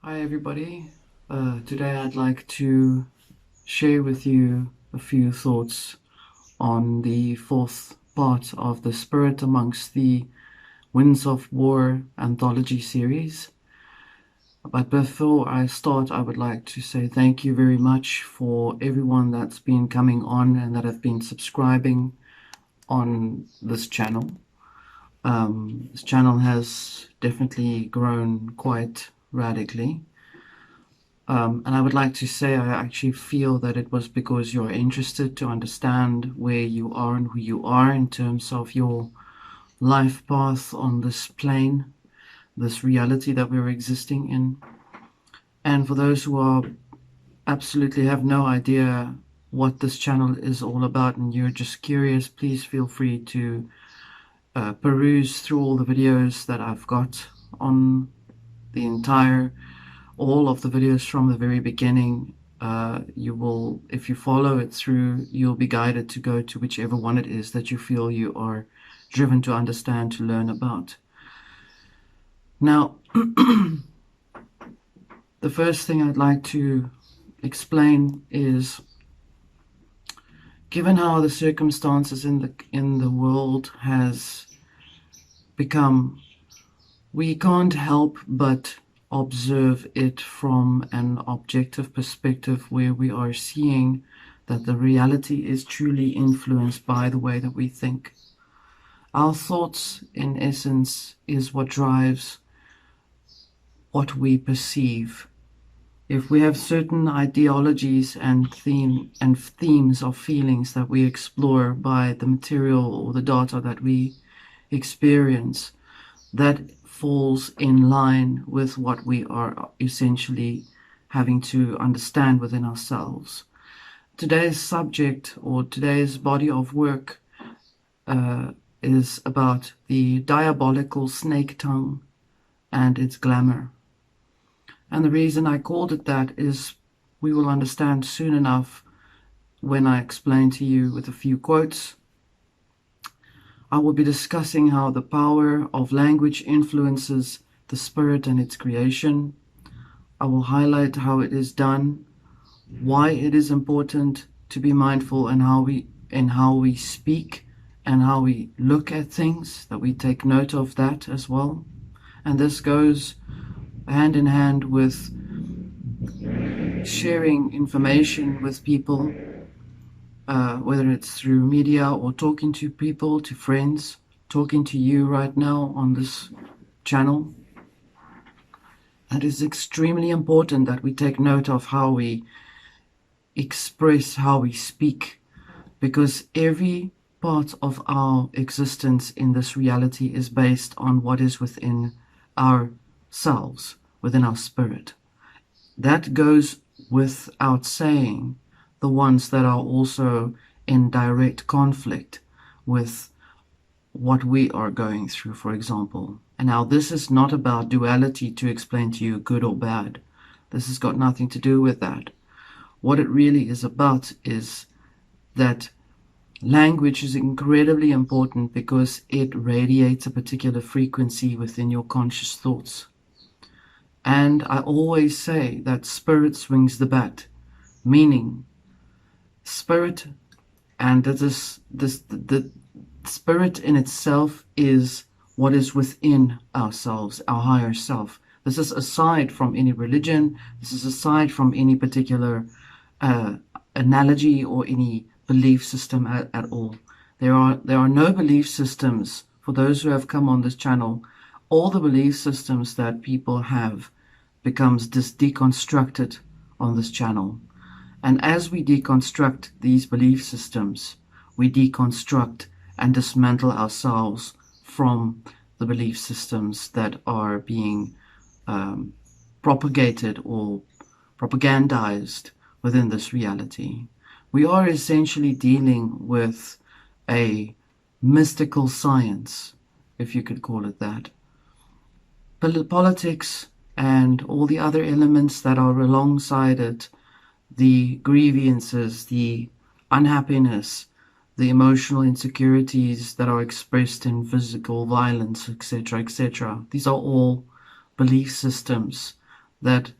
Hi everybody. Today I'd like to share with you a few thoughts on the fourth part of the Spirit Amongst the Winds of War anthology series. But before I start, I would like to say thank you very much for everyone that's been coming on and that have been subscribing on this channel. This channel has definitely grown quite radically. And I would like to say I actually feel that it was because you're interested to understand where you are and who you are in terms of your life path on this plane, this reality that we're existing in. And for those who are absolutely have no idea what this channel is all about and you're just curious, please feel free to peruse through all the videos that I've got on the entire all of the videos from the very beginning. You will, if you follow it through, you'll be guided to go to whichever one it is that you feel you are driven to understand, to learn about. Now, the first thing I'd like to explain is, given how the circumstances in the world has become, we can't help but observe it from an objective perspective where we are seeing that the reality is truly influenced by the way that we think. Our thoughts, in essence, is what drives what we perceive. If we have certain ideologies and themes of feelings that we explore by the material or the data that we experience, that falls in line with what we are essentially having to understand within ourselves. Today's subject, or today's body of work, is about the diabolical snake tongue and its glamour. And the reason I called it that is we will understand soon enough when I explain to you with a few quotes. I will be discussing how the power of language influences the spirit and its creation. I will highlight how it is done, why it is important to be mindful in how we speak and how we look at things, that we take note of that as well. And this goes hand in hand with sharing information with people, whether it's through media or talking to people, to friends, talking to you right now on this channel. And it is extremely important that we take note of how we express, how we speak, because every part of our existence in this reality is based on what is within ourselves, within our spirit. That goes without saying the ones that are also in direct conflict with what we are going through, for example. And now this is not about duality to explain to you good or bad. This has got nothing to do with that. What it really is about is that language is incredibly important because it radiates a particular frequency within your conscious thoughts. And I always say that spirit swings the bat, meaning spirit, and the spirit in itself is what is within ourselves, our higher self. This is aside from any religion. This is aside from any particular analogy or any belief system at all. There are no belief systems. For those who have come on this channel, all the belief systems that people have becomes deconstructed on this channel. And as we deconstruct these belief systems, we deconstruct and dismantle ourselves from the belief systems that are being propagated or propagandized within this reality. We are essentially dealing with a mystical science, if you could call it that. Politics and all the other elements that are alongside it, the grievances, the unhappiness, the emotional insecurities that are expressed in physical violence, etc., etc. These are all belief systems that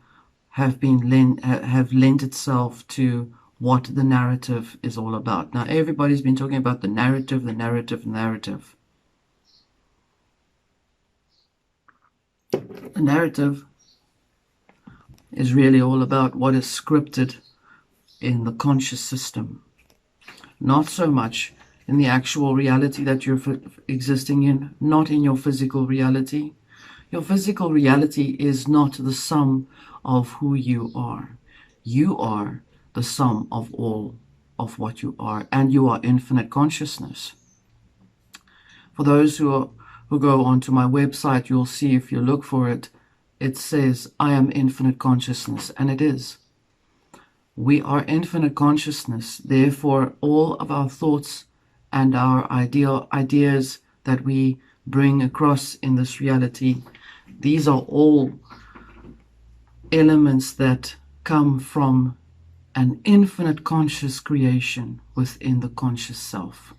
have lent itself to what the narrative is all about. Now, everybody's been talking about the narrative, the narrative, the narrative. The narrative is really all about what is scripted in the conscious system, not so much in the actual reality that you're existing in, not in your physical reality. Your physical reality is not the sum of who you are. You are the sum of all of what you are, and you are infinite consciousness. For those who go onto my website, you'll see, if you look for it, it says, I am infinite consciousness, and it is. We are infinite consciousness, therefore all of our thoughts and our ideas that we bring across in this reality, these are all elements that come from an infinite conscious creation within the conscious self.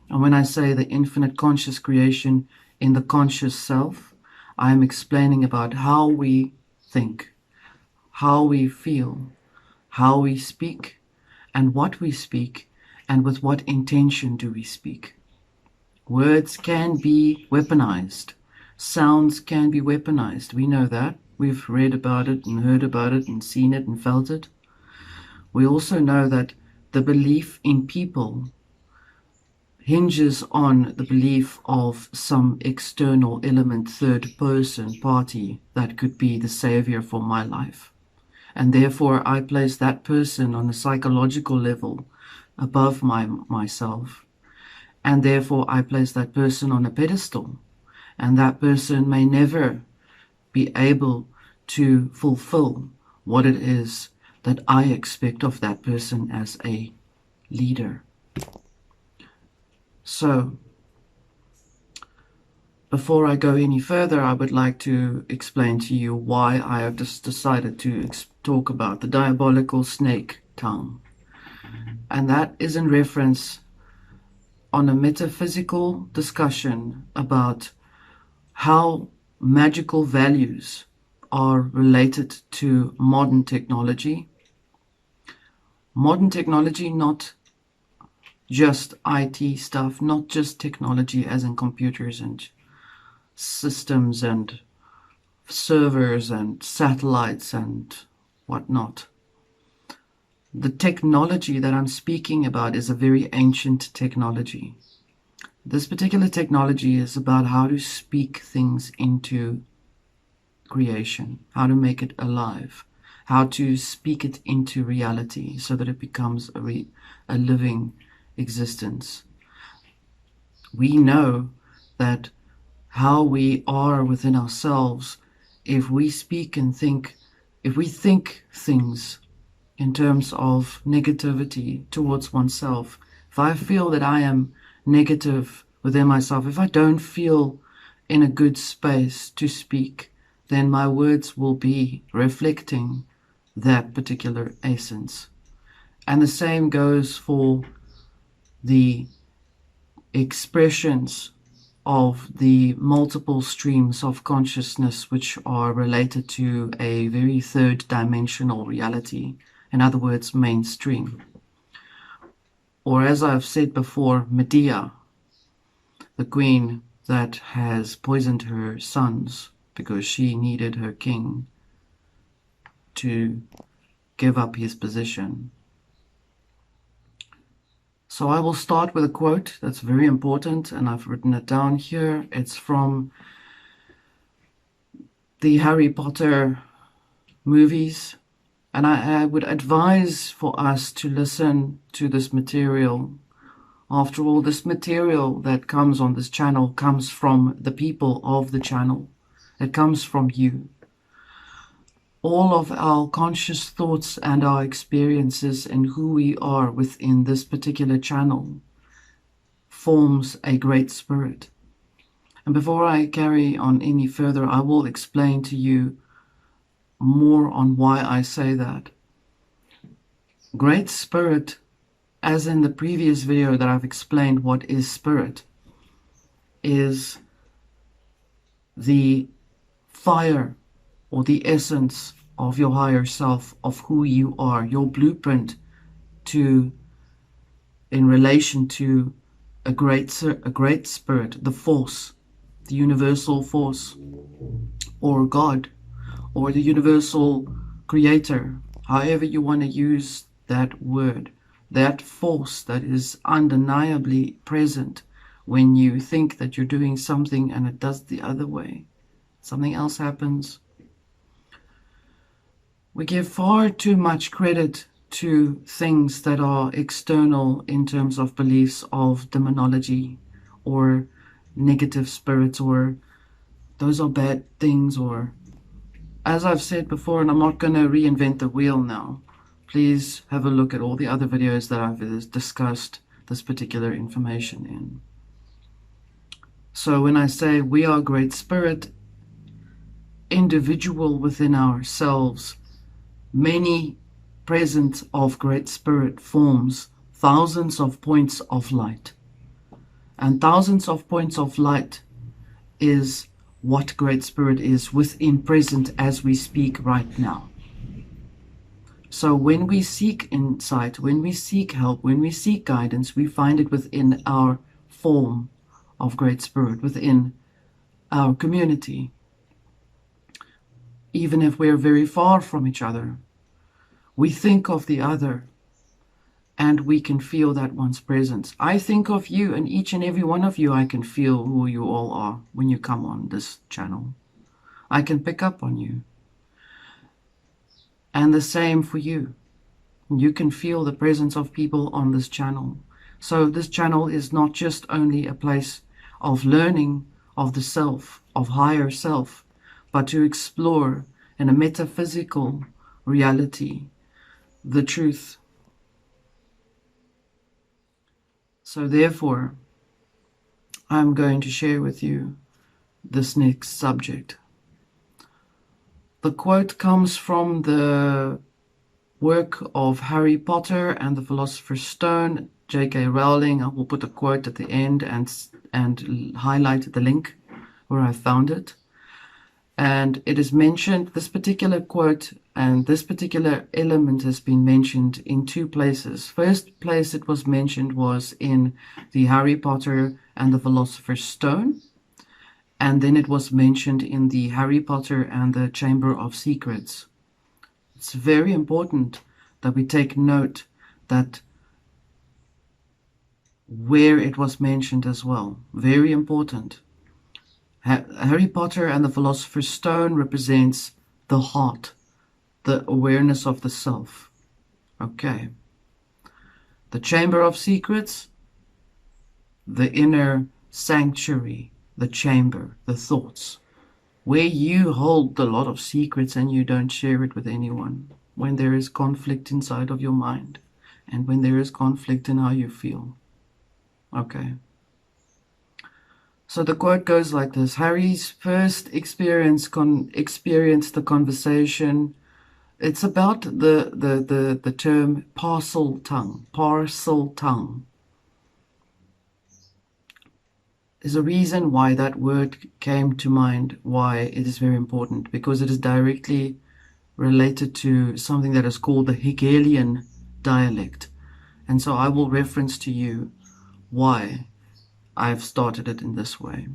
And when I say the infinite conscious creation in the conscious self, I am explaining about how we think, how we feel, how we speak, and what we speak, and with what intention do we speak. Words can be weaponized. Sounds can be weaponized. We know that. We've read about it and heard about it and seen it and felt it. We also know that the belief in people hinges on the belief of some external element, third person, party, that could be the savior for my life. And therefore I place that person on a psychological level above myself. And therefore I place that person on a pedestal. And that person may never be able to fulfill what it is that I expect of that person as a leader. So, before I go any further, I would like to explain to you why I have just decided to talk about the diabolical snake tongue. And that is in reference on a metaphysical discussion about how magical values are related to modern technology. Modern technology, not just IT stuff, not just technology as in computers and systems and servers and satellites and whatnot. The technology that I'm speaking about is a very ancient technology. This particular technology is about how to speak things into creation, how to make it alive, how to speak it into reality so that it becomes a living existence. We know that how we are within ourselves, if we speak and think, if we think things in terms of negativity towards oneself, if I feel that I am negative within myself, if I don't feel in a good space to speak, then my words will be reflecting that particular essence. And the same goes for the expressions of the multiple streams of consciousness which are related to a very third dimensional reality, in other words, mainstream. Or as I've said before, Medea, the queen that has poisoned her sons because she needed her king to give up his position. So I will start with a quote that's very important, and I've written it down here. It's from the Harry Potter movies, and I would advise for us to listen to this material. After all, this material that comes on this channel comes from the people of the channel. It comes from you. All of our conscious thoughts and our experiences and who we are within this particular channel forms a great spirit. And before I carry on any further, I will explain to you more on why I say that. Great spirit, as in the previous video that I've explained what is spirit, is the fire or the essence of your higher self, of who you are, your blueprint to, in relation to a great spirit, the force, the universal force, or God, or the universal creator, however you want to use that word, that force that is undeniably present when you think that you're doing something and it does the other way. Something else happens. We give far too much credit to things that are external in terms of beliefs of demonology or negative spirits, or those are bad things, or, as I've said before, and I'm not going to reinvent the wheel now, please have a look at all the other videos that I've discussed this particular information in. So when I say we are great spirit, individual within ourselves, many presence of great spirit forms thousands of points of light. And thousands of points of light is what great spirit is within present as we speak right now. So when we seek insight, when we seek help, when we seek guidance, we find it within our form of great spirit, within our community. Even if we're very far from each other, we think of the other and we can feel that one's presence. I think of you, and each and every one of you, I can feel who you all are when you come on this channel. I can pick up on you. And the same for you. You can feel the presence of people on this channel. So this channel is not just only a place of learning of the self, of higher self, but to explore in a metaphysical reality the truth. So therefore, I'm going to share with you this next subject. The quote comes from the work of Harry Potter and the Philosopher's Stone, J.K. Rowling. I will put a quote at the end and highlight the link where I found it. And it is mentioned, this particular quote and this particular element has been mentioned in two places. First place it was mentioned was in the Harry Potter and the Philosopher's Stone. And then it was mentioned in the Harry Potter and the Chamber of Secrets. It's very important that we take note that where it was mentioned as well. Very important. Harry Potter and the Philosopher's Stone represents the heart, the awareness of the self. Okay. The Chamber of Secrets, the inner sanctuary, the chamber, the thoughts, where you hold a lot of secrets and you don't share it with anyone, when there is conflict inside of your mind and when there is conflict in how you feel. Okay. So the quote goes like this. Harry's first experienced the conversation. It's about the term parcel tongue. Parcel tongue. There's a reason why that word came to mind, why it is very important, because it is directly related to something that is called the Hegelian dialect. And so I will reference to you why I've started it in this way.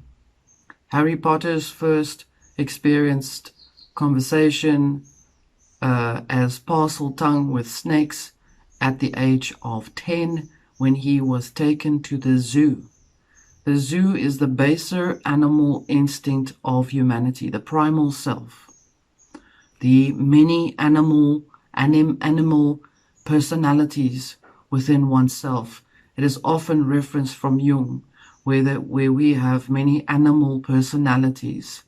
Harry Potter's first experienced conversation as parcel tongue with snakes at the age of 10 when he was taken to the zoo. The zoo is the baser animal instinct of humanity, the primal self. The many animal personalities within oneself. It is often referenced from Jung, where we have many animal personalities.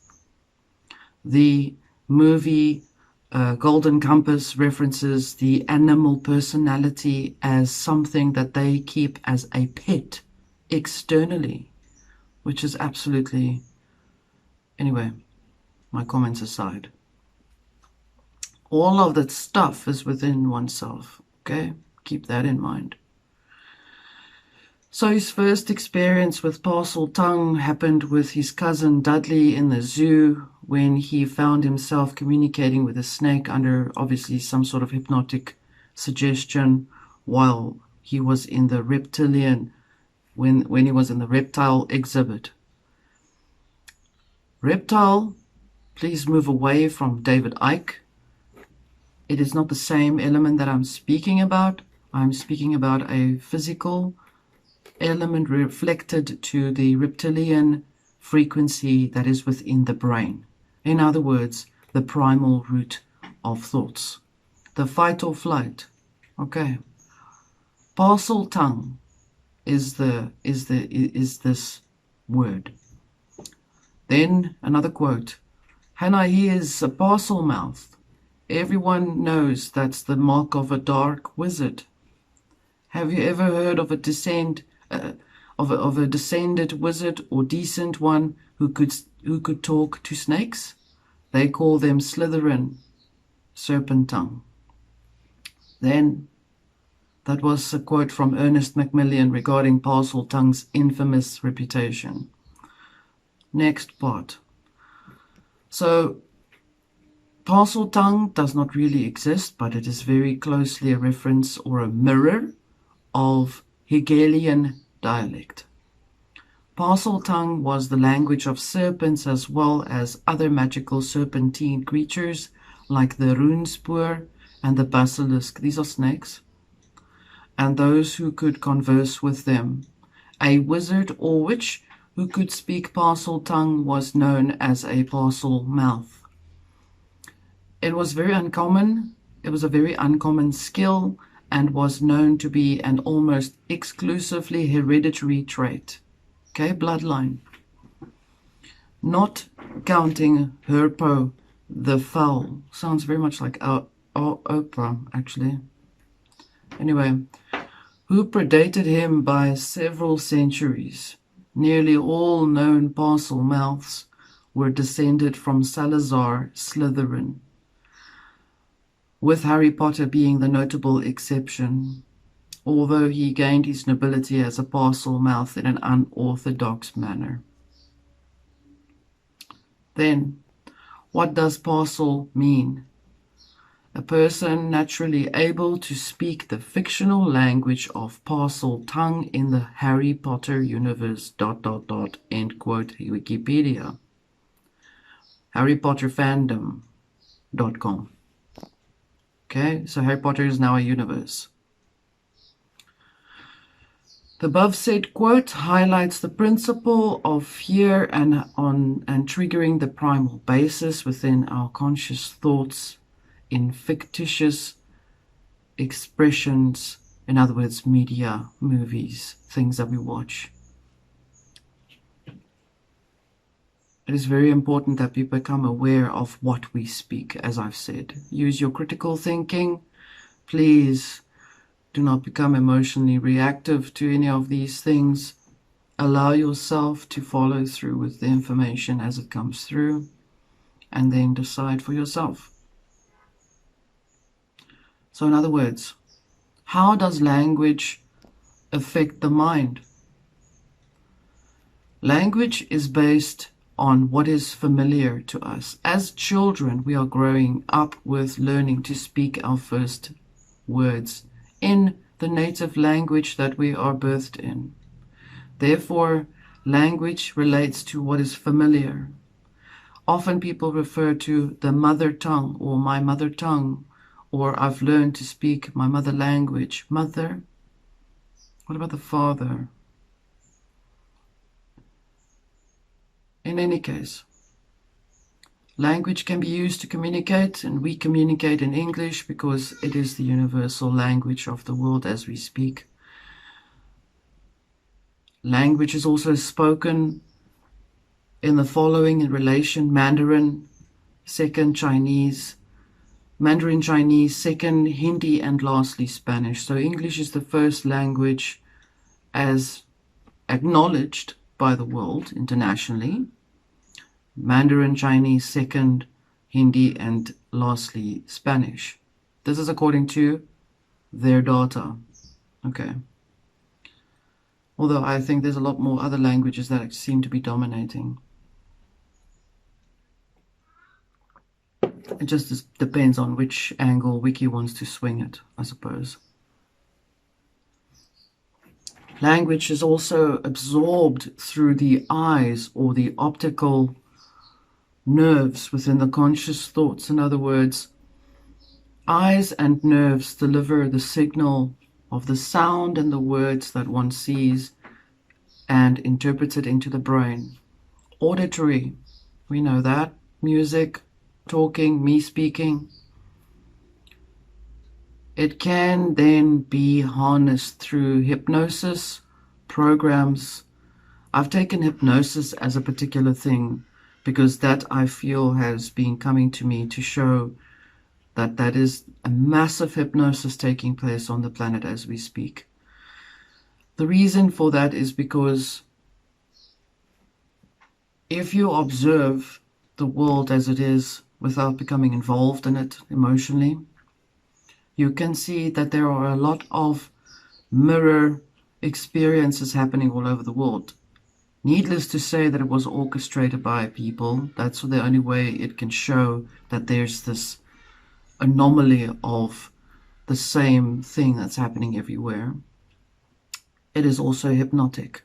The movie Golden Compass references the animal personality as something that they keep as a pet externally, which is absolutely... Anyway, my comments aside. All of that stuff is within oneself, okay? Keep that in mind. So his first experience with parcel tongue happened with his cousin Dudley in the zoo when he found himself communicating with a snake under obviously some sort of hypnotic suggestion while he was in the reptilian when he was in the reptile exhibit. Reptile, please move away from David Icke. It is not the same element that I'm speaking about. I'm speaking about a physical element reflected to the reptilian frequency that is within the brain. In other words, the primal root of thoughts. The fight or flight. Okay. Parcel tongue is this word. Then another quote. Hannah, he is a parcel mouth. Everyone knows that's the mark of a dark wizard. Have you ever heard of a descended wizard or decent one who could talk to snakes? They call them Slytherin, serpent tongue. Then that was a quote from Ernest Macmillan regarding parcel tongue's infamous reputation. Next part. So parcel tongue does not really exist, but it is very closely a reference or a mirror of Hegelian dialect. Parcel tongue was the language of serpents as well as other magical serpentine creatures like the runespoor and the basilisk. These are snakes. And those who could converse with them. A wizard or witch who could speak parcel tongue was known as a parcel mouth. It was very uncommon. It was a very uncommon skill and was known to be an almost exclusively hereditary trait. Okay, bloodline. Not counting Herpo the Fowl. Sounds very much like Oprah, actually. Anyway, who predated him by several centuries. Nearly all known parcel mouths were descended from Salazar Slytherin, with Harry Potter being the notable exception, although he gained his nobility as a parcel mouth in an unorthodox manner. Then, what does parcel mean? A person naturally able to speak the fictional language of parcel tongue in the Harry Potter universe, ... end quote, Wikipedia. HarryPotterFandom.com. Okay, so Harry Potter is now a universe. The above said quote highlights the principle of fear and triggering the primal basis within our conscious thoughts in fictitious expressions, in other words, media, movies, things that we watch. It is very important that we become aware of what we speak, as I've said. Use your critical thinking. Please do not become emotionally reactive to any of these things. Allow yourself to follow through with the information as it comes through, and then decide for yourself. So in other words, how does language affect the mind? Language is based on what is familiar to us. As children, we are growing up with learning to speak our first words in the native language that we are birthed in. Therefore, language relates to what is familiar. Often people refer to the mother tongue or my mother tongue, or I've learned to speak my mother language. Mother? What about the father? In any case, language can be used to communicate, and we communicate in English because it is the universal language of the world as we speak. Language is also spoken in the following in relation: Mandarin, second Chinese, Mandarin Chinese, second Hindi, and lastly Spanish. So English is the first language as acknowledged by the world internationally. Mandarin Chinese, second Hindi, and lastly Spanish. This is according to their data. Okay. Although I think there's a lot more other languages that seem to be dominating. It just depends on which angle Wiki wants to swing it, I suppose. Language is also absorbed through the eyes or the optical nerves within the conscious thoughts. In other words, eyes and nerves deliver the signal of the sound and the words that one sees and interprets it into the brain. Auditory, we know that. Music, talking, me speaking. It can then be harnessed through hypnosis, programs. I've taken hypnosis as a particular thing because that I feel has been coming to me to show that that is a massive hypnosis taking place on the planet as we speak. The reason for that is because if you observe the world as it is without becoming involved in it emotionally, you can see that there are a lot of mirror experiences happening all over the world. Needless to say that it was orchestrated by people. That's the only way it can show that there's this anomaly of the same thing that's happening everywhere. It is also hypnotic.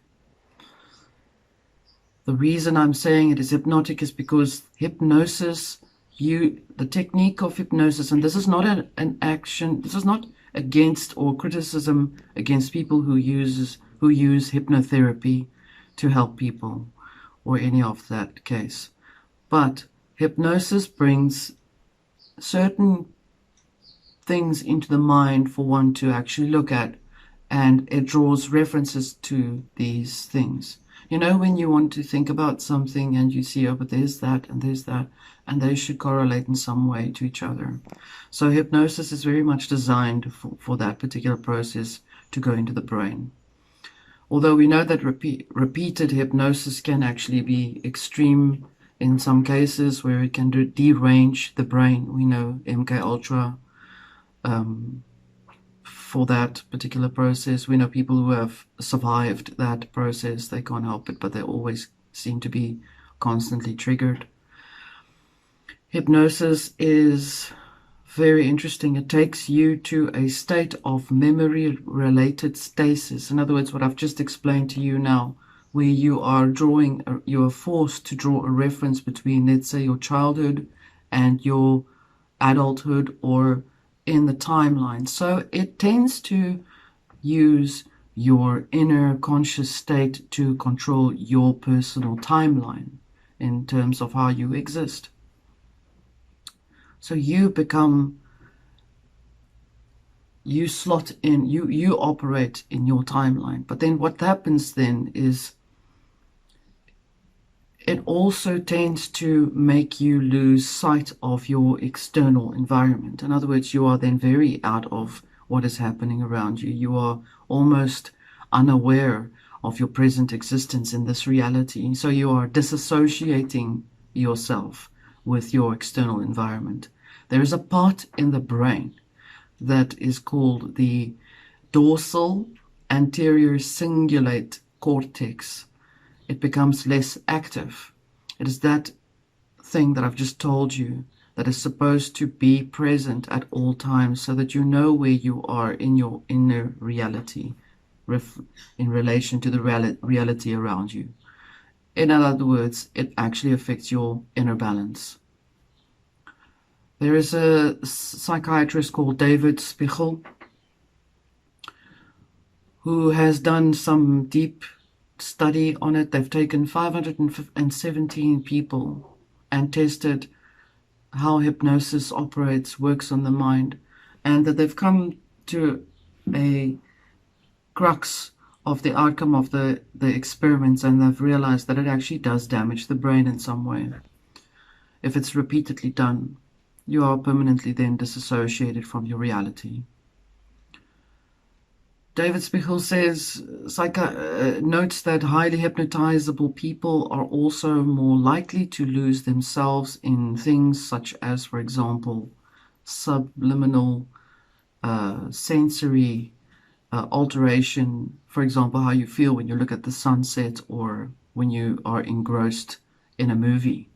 The reason I'm saying it is hypnotic is because hypnosis, the technique of hypnosis, and this is not an action, this is not against or criticism against people who use hypnotherapy to help people or any of that case. But hypnosis brings certain things into the mind for one to actually look at, and it draws references to these things. You know, when you want to think about something and you see, oh, but there's that, and they should correlate in some way to each other. So hypnosis is very much designed for that particular process to go into the brain. Although we know that repeated hypnosis can actually be extreme in some cases where it can derange the brain. We know MK Ultra for that particular process. We know people who have survived that process. They can't help it, but they always seem to be constantly triggered. Hypnosis is very interesting. It takes you to a state of memory-related stasis. In other words, what I've just explained to you now, where you are forced to draw a reference between, let's say, your childhood and your adulthood or in the timeline. So it tends to use your inner conscious state to control your personal timeline in terms of how you exist. So you slot in, you operate in your timeline. But then what happens then is it also tends to make you lose sight of your external environment. In other words, you are then very out of what is happening around you. You are almost unaware of your present existence in this reality. So you are disassociating yourself with your external environment. There is a part in the brain that is called the dorsal anterior cingulate cortex. It becomes less active. It is that thing that I've just told you that is supposed to be present at all times so that you know where you are in your inner reality in relation to the reality around you. In other words, it actually affects your inner balance. There is a psychiatrist called David Spiegel who has done some deep study on it. They've taken 517 people and tested how hypnosis works on the mind, and that they've come to a crux of the outcome of the experiments, and they've realized that it actually does damage the brain in some way. If it's repeatedly done, you are permanently then disassociated from your reality. David Spiegel says, notes that highly hypnotizable people are also more likely to lose themselves in things such as, for example, subliminal sensory alteration, for example, how you feel when you look at the sunset or when you are engrossed in a movie.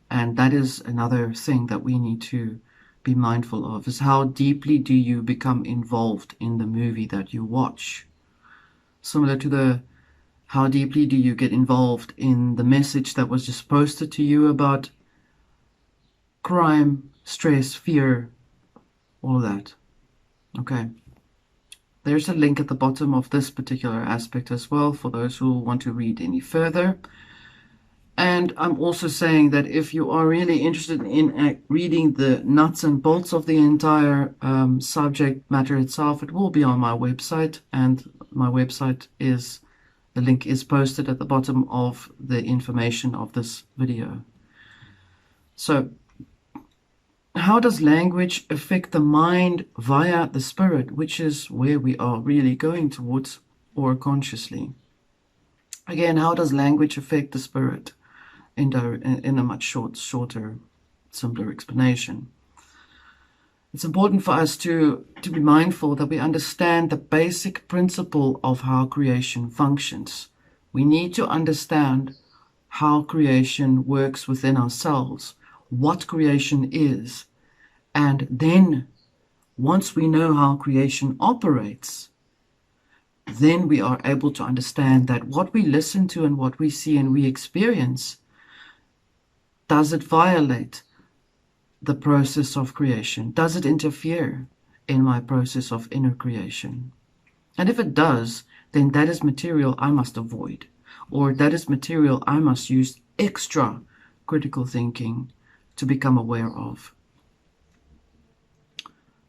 And that is another thing that we need to be mindful of, is how deeply do you become involved in the movie that you watch. Similar to the how deeply do you get involved in the message that was just posted to you about crime, stress, fear, all that. Okay. There's a link at the bottom of this particular aspect as well for those who want to read any further. And I'm also saying that if you are really interested in reading the nuts and bolts of the entire subject matter itself, it will be on my website. And my website is, the link is posted at the bottom of the information of this video. So, how does language affect the mind via the spirit, which is where we are really going towards, or consciously? Again, how does language affect the spirit? In a much shorter, simpler explanation. It's important for us to be mindful that we understand the basic principle of how creation functions. We need to understand how creation works within ourselves, what creation is, and then once we know how creation operates, then we are able to understand that what we listen to and what we see and we experience, does it violate the process of creation? Does it interfere in my process of inner creation? And if it does, then that is material I must avoid, or that is material I must use extra critical thinking to become aware of.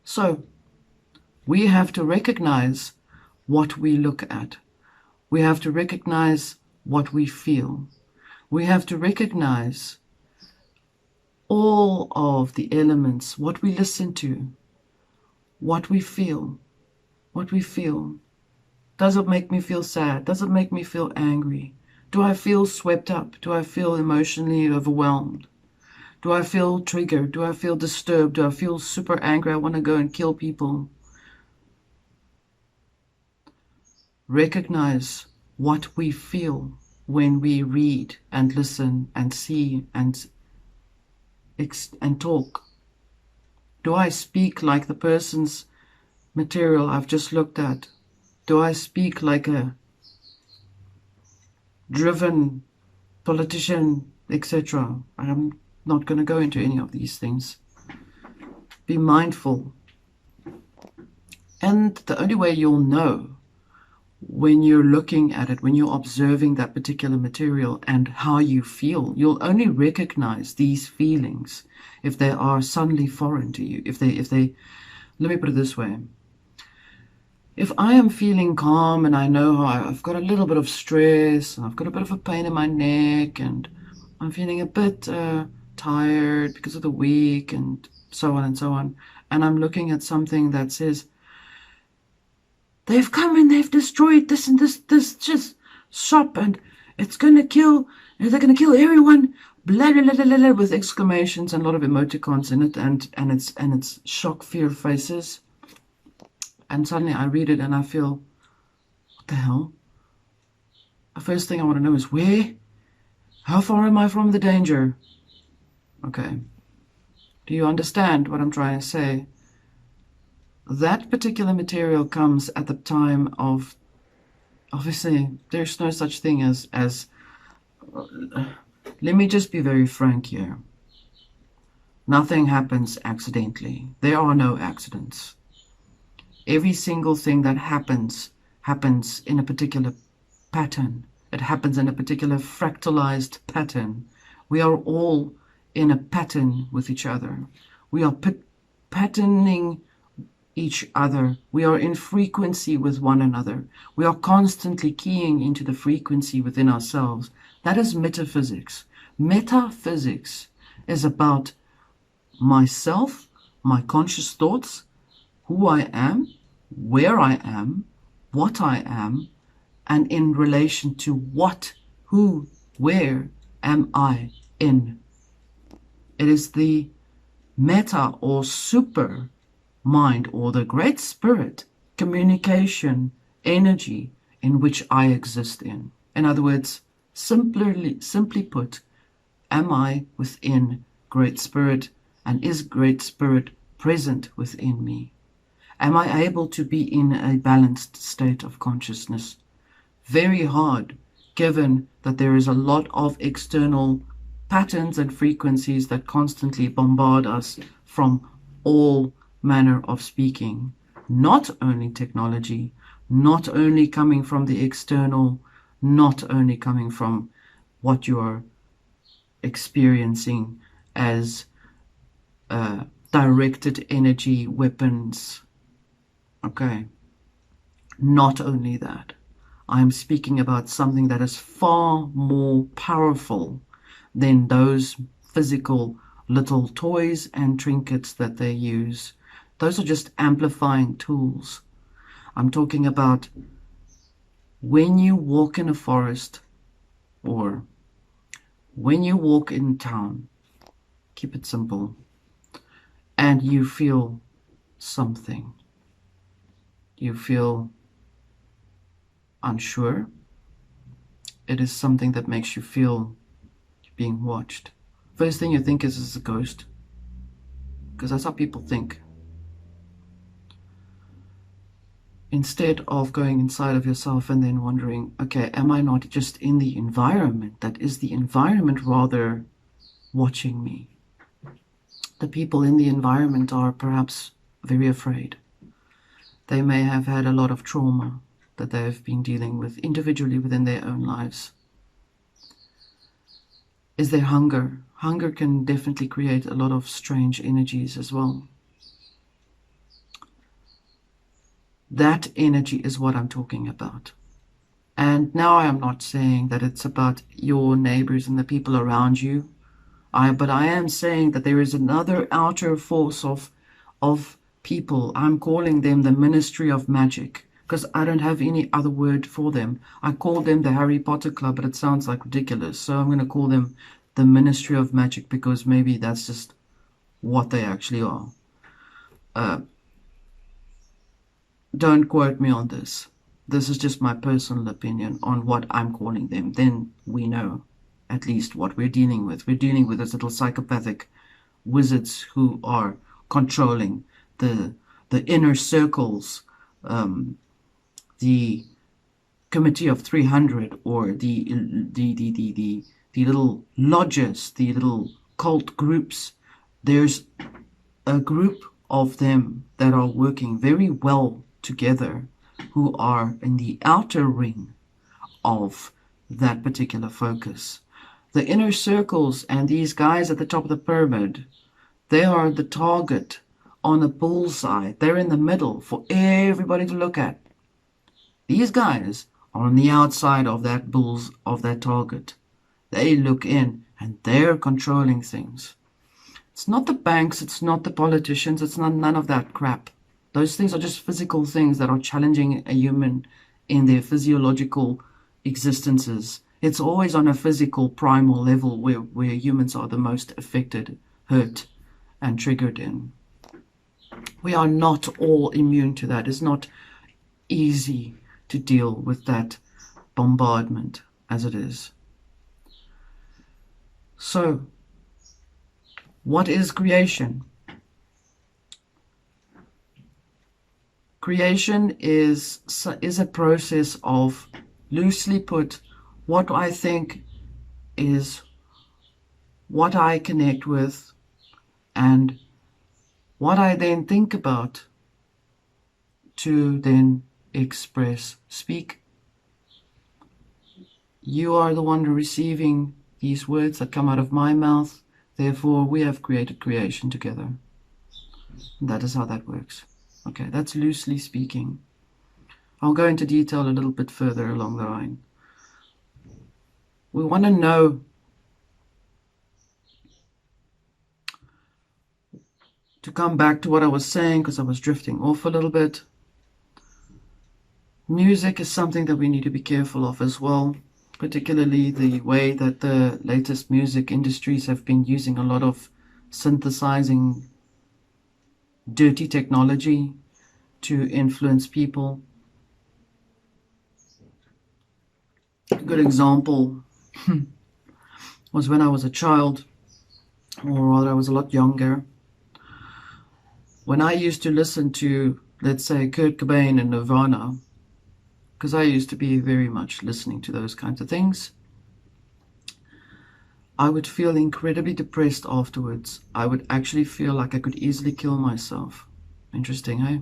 So, we have to recognize what we look at. We have to recognize what we feel. We have to recognize all of the elements, what we listen to, what we feel, what we feel. Does it make me feel sad? Does it make me feel angry? Do I feel swept up? Do I feel emotionally overwhelmed? Do I feel triggered? Do I feel disturbed? Do I feel super angry? I want to go and kill people. Recognize what we feel when we read and listen and see and talk. Do I speak like the person's material I've just looked at? Do I speak like a driven politician, etc.? I'm not going to go into any of these things. Be mindful. And the only way you'll know when you're looking at it, when you're observing that particular material and how you feel, you'll only recognize these feelings if they are suddenly foreign to you. If they, let me put it this way. If I am feeling calm and I know how I've got a little bit of stress and I've got a bit of a pain in my neck and I'm feeling a bit tired because of the week and so on, and I'm looking at something that says, they've come and they've destroyed this and this just shop and it's going to kill, and they're going to kill everyone, blah, blah, blah, blah, blah, with exclamations and a lot of emoticons in it, and it's shock, fear faces. And suddenly I read it and I feel, what the hell? The first thing I want to know is where? How far am I from the danger? Okay. Do you understand what I'm trying to say? That particular material comes at the time of, obviously, there's no such thing as let me just be very frank here. Nothing happens accidentally. There are no accidents. Every single thing that happens in a particular pattern. It happens in a particular fractalized pattern. We are all in a pattern with each other. We are patterning each other. We are in frequency with one another. We are constantly keying into the frequency within ourselves. That is metaphysics. Metaphysics is about myself, my conscious thoughts, who I am, where I am, what I am, and in relation to what, who, where am I in. It is the meta or super mind or the great spirit communication, energy in which I exist in. In other words, simply put, am I within Great Spirit, and is Great Spirit present within me? Am I able to be in a balanced state of consciousness? Very hard, given that there is a lot of external patterns and frequencies that constantly bombard us from all manner of speaking. Not only technology, not only coming from the external, not only coming from what you are experiencing as directed energy weapons. Okay. Not only that, I'm speaking about something that is far more powerful than those physical little toys and trinkets that they use. Those are just amplifying tools. I'm talking about when you walk in a forest or when you walk in town, keep it simple, and you feel something. You feel unsure. It is something that makes you feel you're being watched. First thing you think is a ghost, because that's how people think. Instead of going inside of yourself and then wondering, okay, am I not just in the environment? That is the environment rather watching me. The people in the environment are perhaps very afraid. They may have had a lot of trauma that they have been dealing with individually within their own lives. Is there hunger? Hunger can definitely create a lot of strange energies as well. That energy is what I'm talking about. And now I am not saying that it's about your neighbors and the people around you. But I am saying that there is another outer force of people. I'm calling them the Ministry of Magic, because I don't have any other word for them. I call them the Harry Potter Club, but it sounds like ridiculous. So I'm going to call them the Ministry of Magic, because maybe that's just what they actually are. Don't quote me on this. This is just my personal opinion on what I'm calling them. Then we know at least what we're dealing with. We're dealing with those little psychopathic wizards who are controlling the inner circles, the Committee of 300, or the little lodges, the little cult groups. There's a group of them that are working very well together, who are in the outer ring of that particular focus. The inner circles and these guys at the top of the pyramid, they are the target on a bullseye. They're in the middle for everybody to look at. These guys are on the outside of that target. They look in and they're controlling things. It's not the banks, it's not the politicians, it's none of that crap. Those things are just physical things that are challenging a human in their physiological existences. It's always on a physical, primal level where humans are the most affected, hurt, and triggered in. We are not all immune to that. It's not easy to deal with that bombardment as it is. So, what is creation? Creation is a process of, loosely put, what I think is what I connect with and what I then think about to then express, speak. You are the one receiving these words that come out of my mouth. Therefore, we have created creation together. And that is how that works. Okay, that's loosely speaking. I'll go into detail a little bit further along the line. We want to know to come back to what I was saying, because I was drifting off a little bit. Music is something that we need to be careful of as well, particularly the way that the latest music industries have been using a lot of synthesizing dirty technology to influence people. A good example was when I was a child, or rather I was a lot younger, when I used to listen to, let's say, Kurt Cobain and Nirvana, because I used to be very much listening to those kinds of things, I would feel incredibly depressed afterwards. I would actually feel like I could easily kill myself. Interesting, eh?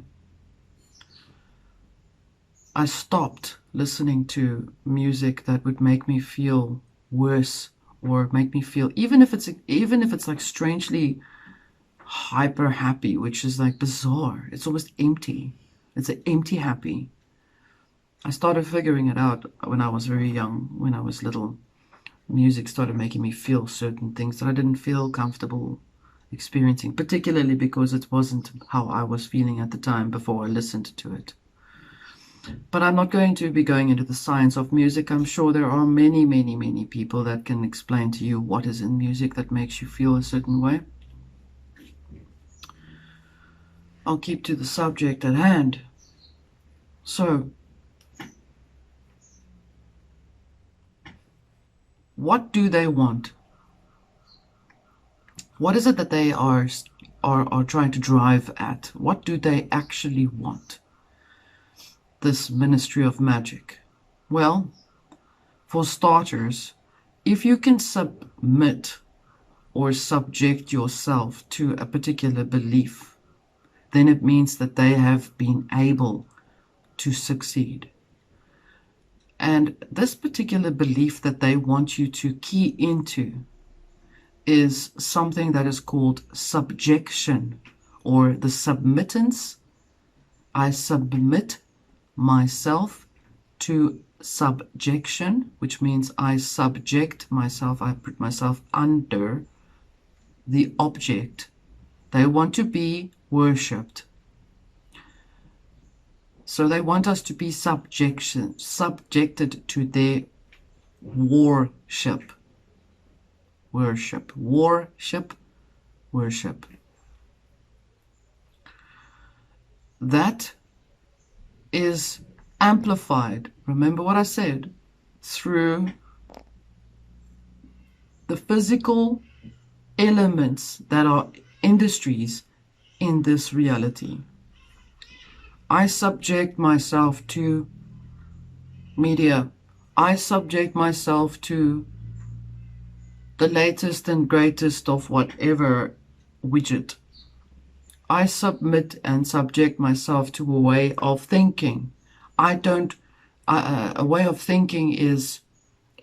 I stopped listening to music that would make me feel worse, or make me feel, even if it's like strangely hyper happy, which is like bizarre. It's almost empty. It's an empty happy. I started figuring it out when I was very young, when I was little. Music started making me feel certain things that I didn't feel comfortable experiencing, particularly because it wasn't how I was feeling at the time before I listened to it. But I'm not going to be going into the science of music. I'm sure there are many, many, many people that can explain to you what is in music that makes you feel a certain way. I'll keep to the subject at hand. So, what do they want? What is it that they are trying to drive at? What do they actually want? This ministry of magic. Well, for starters, if you can submit or subject yourself to a particular belief, then it means that they have been able to succeed. And this particular belief that they want you to key into is something that is called subjection, or the submittance. I submit myself to subjection, which means I subject myself, I put myself under the object. They want to be worshipped. So they want us to be subjected to their worship. Worship. That is amplified, remember what I said, through the physical elements that are industries in this reality. I subject myself to media. I subject myself to the latest and greatest of whatever widget. I submit and subject myself to a way of thinking. A way of thinking is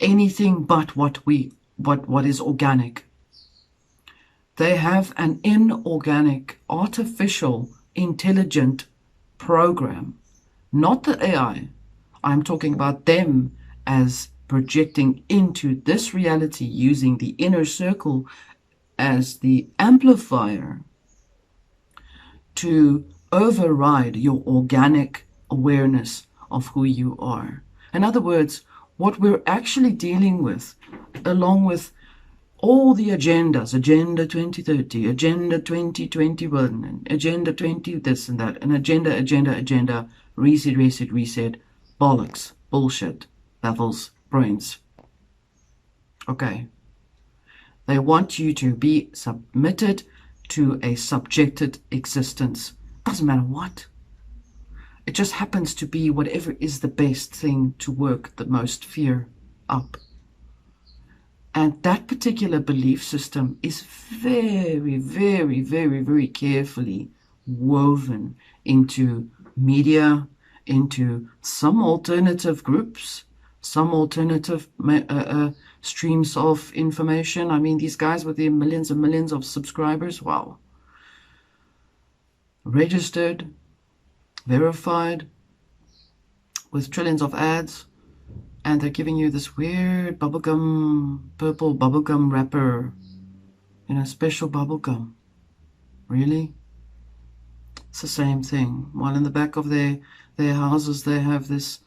anything but what is organic. They have an inorganic, artificial, intelligent program, not the AI. I'm talking about them as projecting into this reality using the inner circle as the amplifier to override your organic awareness of who you are. In other words, what we're actually dealing with, along with all the agendas, Agenda 2030, Agenda 2021, and Agenda 20 this and that, and agenda, reset, bollocks, bullshit, baffles, brains. Okay. They want you to be submitted to a subjected existence. Doesn't matter what. It just happens to be whatever is the best thing to work the most fear up. And that particular belief system is very, very, very, very carefully woven into media, into some alternative groups, some alternative streams of information. I mean, these guys with their millions and millions of subscribers, wow. Registered, verified, with trillions of ads, and they're giving you this weird purple bubblegum wrapper, special bubblegum. Really? It's the same thing. While in the back of their houses they have this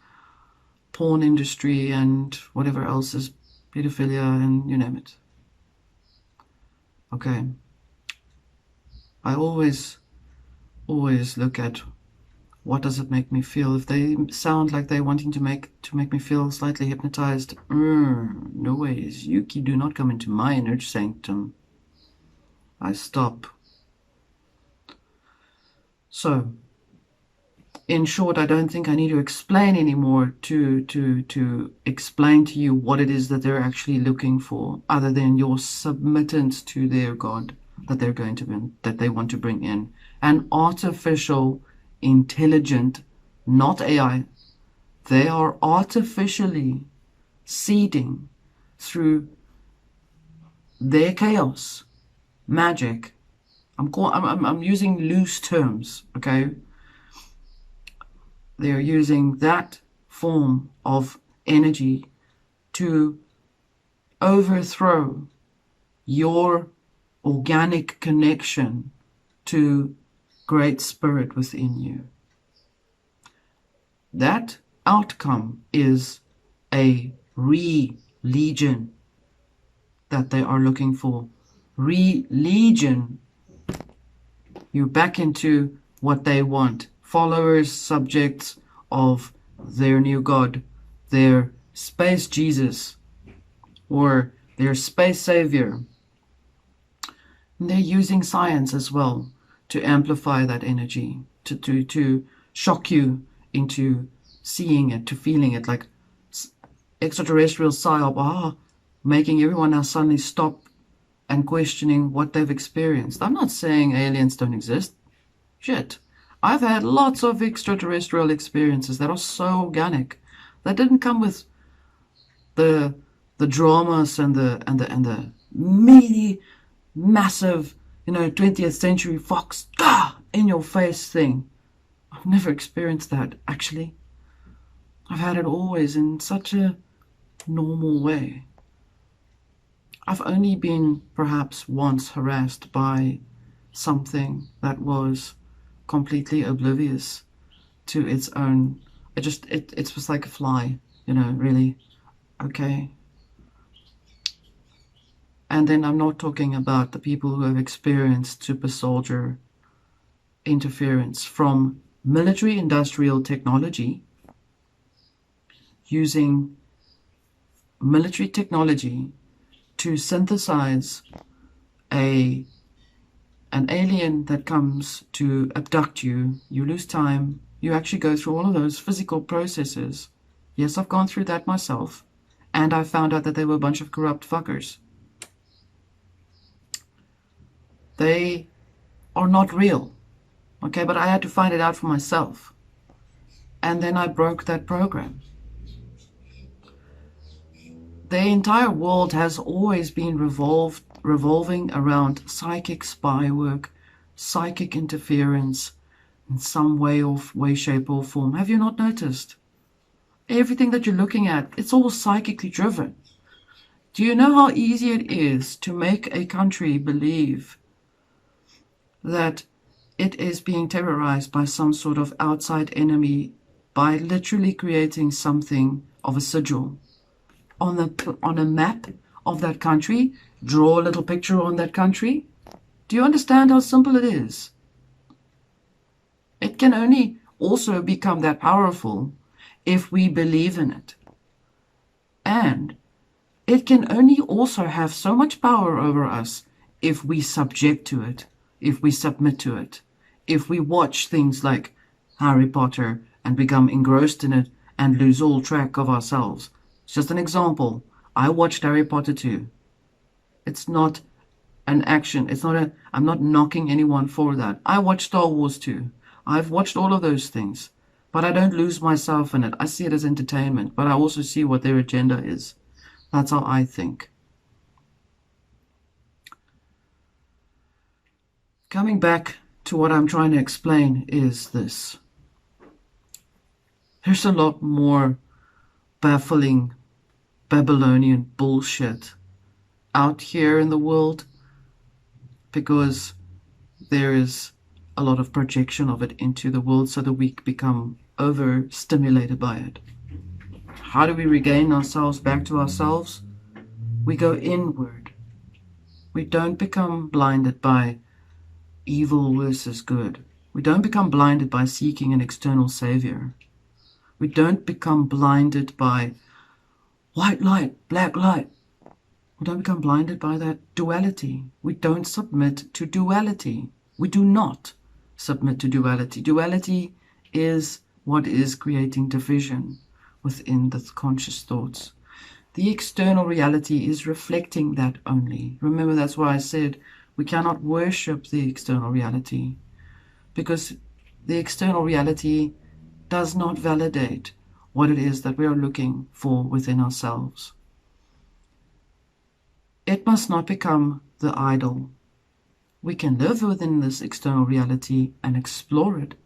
porn industry and whatever else is pedophilia and you name it. Okay. I always look at What does it make me feel? If they sound like they're wanting to make me feel slightly hypnotized, no ways. Yuki, do not come into my inner sanctum. I stop. So, in short, I don't think I need to explain anymore to explain to you what it is that they're actually looking for, other than your submittance to their God that they want to bring in. An artificial, intelligent, not AI. They are artificially seeding through their chaos, magic. I'm using loose terms, okay? They're using that form of energy to overthrow your organic connection to Great Spirit within you. That outcome is a religion that they are looking for. Religion. You're back into what they want. Followers, subjects of their new God, their space Jesus, or their space savior. And they're using science as well to amplify that energy, to shock you into seeing it, to feeling it, like extraterrestrial psyop, making everyone now suddenly stop and questioning what they've experienced. I'm not saying aliens don't exist. Shit. I've had lots of extraterrestrial experiences that are so organic, that didn't come with the dramas and the meaty, massive, 20th century Fox in your face thing. I've never experienced that, actually. I've had it always in such a normal way. I've only been perhaps once harassed by something that was completely oblivious to its own. It was like a fly, really. Okay. And then I'm not talking about the people who have experienced super soldier interference from military industrial technology, using military technology to synthesize an alien that comes to abduct you. You lose time. You actually go through all of those physical processes. Yes, I've gone through that myself. And I found out that they were a bunch of corrupt fuckers. They are not real. Okay, but I had to find it out for myself. And then I broke that program. The entire world has always been revolving around psychic spy work, psychic interference in some way, shape, or form. Have you not noticed? Everything that you're looking at, it's all psychically driven. Do you know how easy it is to make a country believe that it is being terrorized by some sort of outside enemy by literally creating something of a sigil on a map of that country? Draw a little picture on that country. Do you understand how simple it is? It can only also become that powerful if we believe in it. And it can only also have so much power over us if we subject to it, if we submit to it, if we watch things like Harry Potter and become engrossed in it and lose all track of ourselves. It's just an example. I watched Harry Potter too. It's not an action. I'm not knocking anyone for that. I watched Star Wars too. I've watched all of those things. But I don't lose myself in it. I see it as entertainment. But I also see what their agenda is. That's how I think. Coming back to what I'm trying to explain is this. There's a lot more baffling Babylonian bullshit out here in the world, because there is a lot of projection of it into the world, so that we become overstimulated by it. How do we regain ourselves back to ourselves? We go inward. We don't become blinded by evil versus good. We don't become blinded by seeking an external savior. We don't become blinded by white light, black light. We don't become blinded by that duality. We don't submit to duality. We do not submit to duality. Duality is what is creating division within the conscious thoughts. The external reality is reflecting that only. Remember, that's why I said we cannot worship the external reality, because the external reality does not validate what it is that we are looking for within ourselves. It must not become the idol. We can live within this external reality and explore it,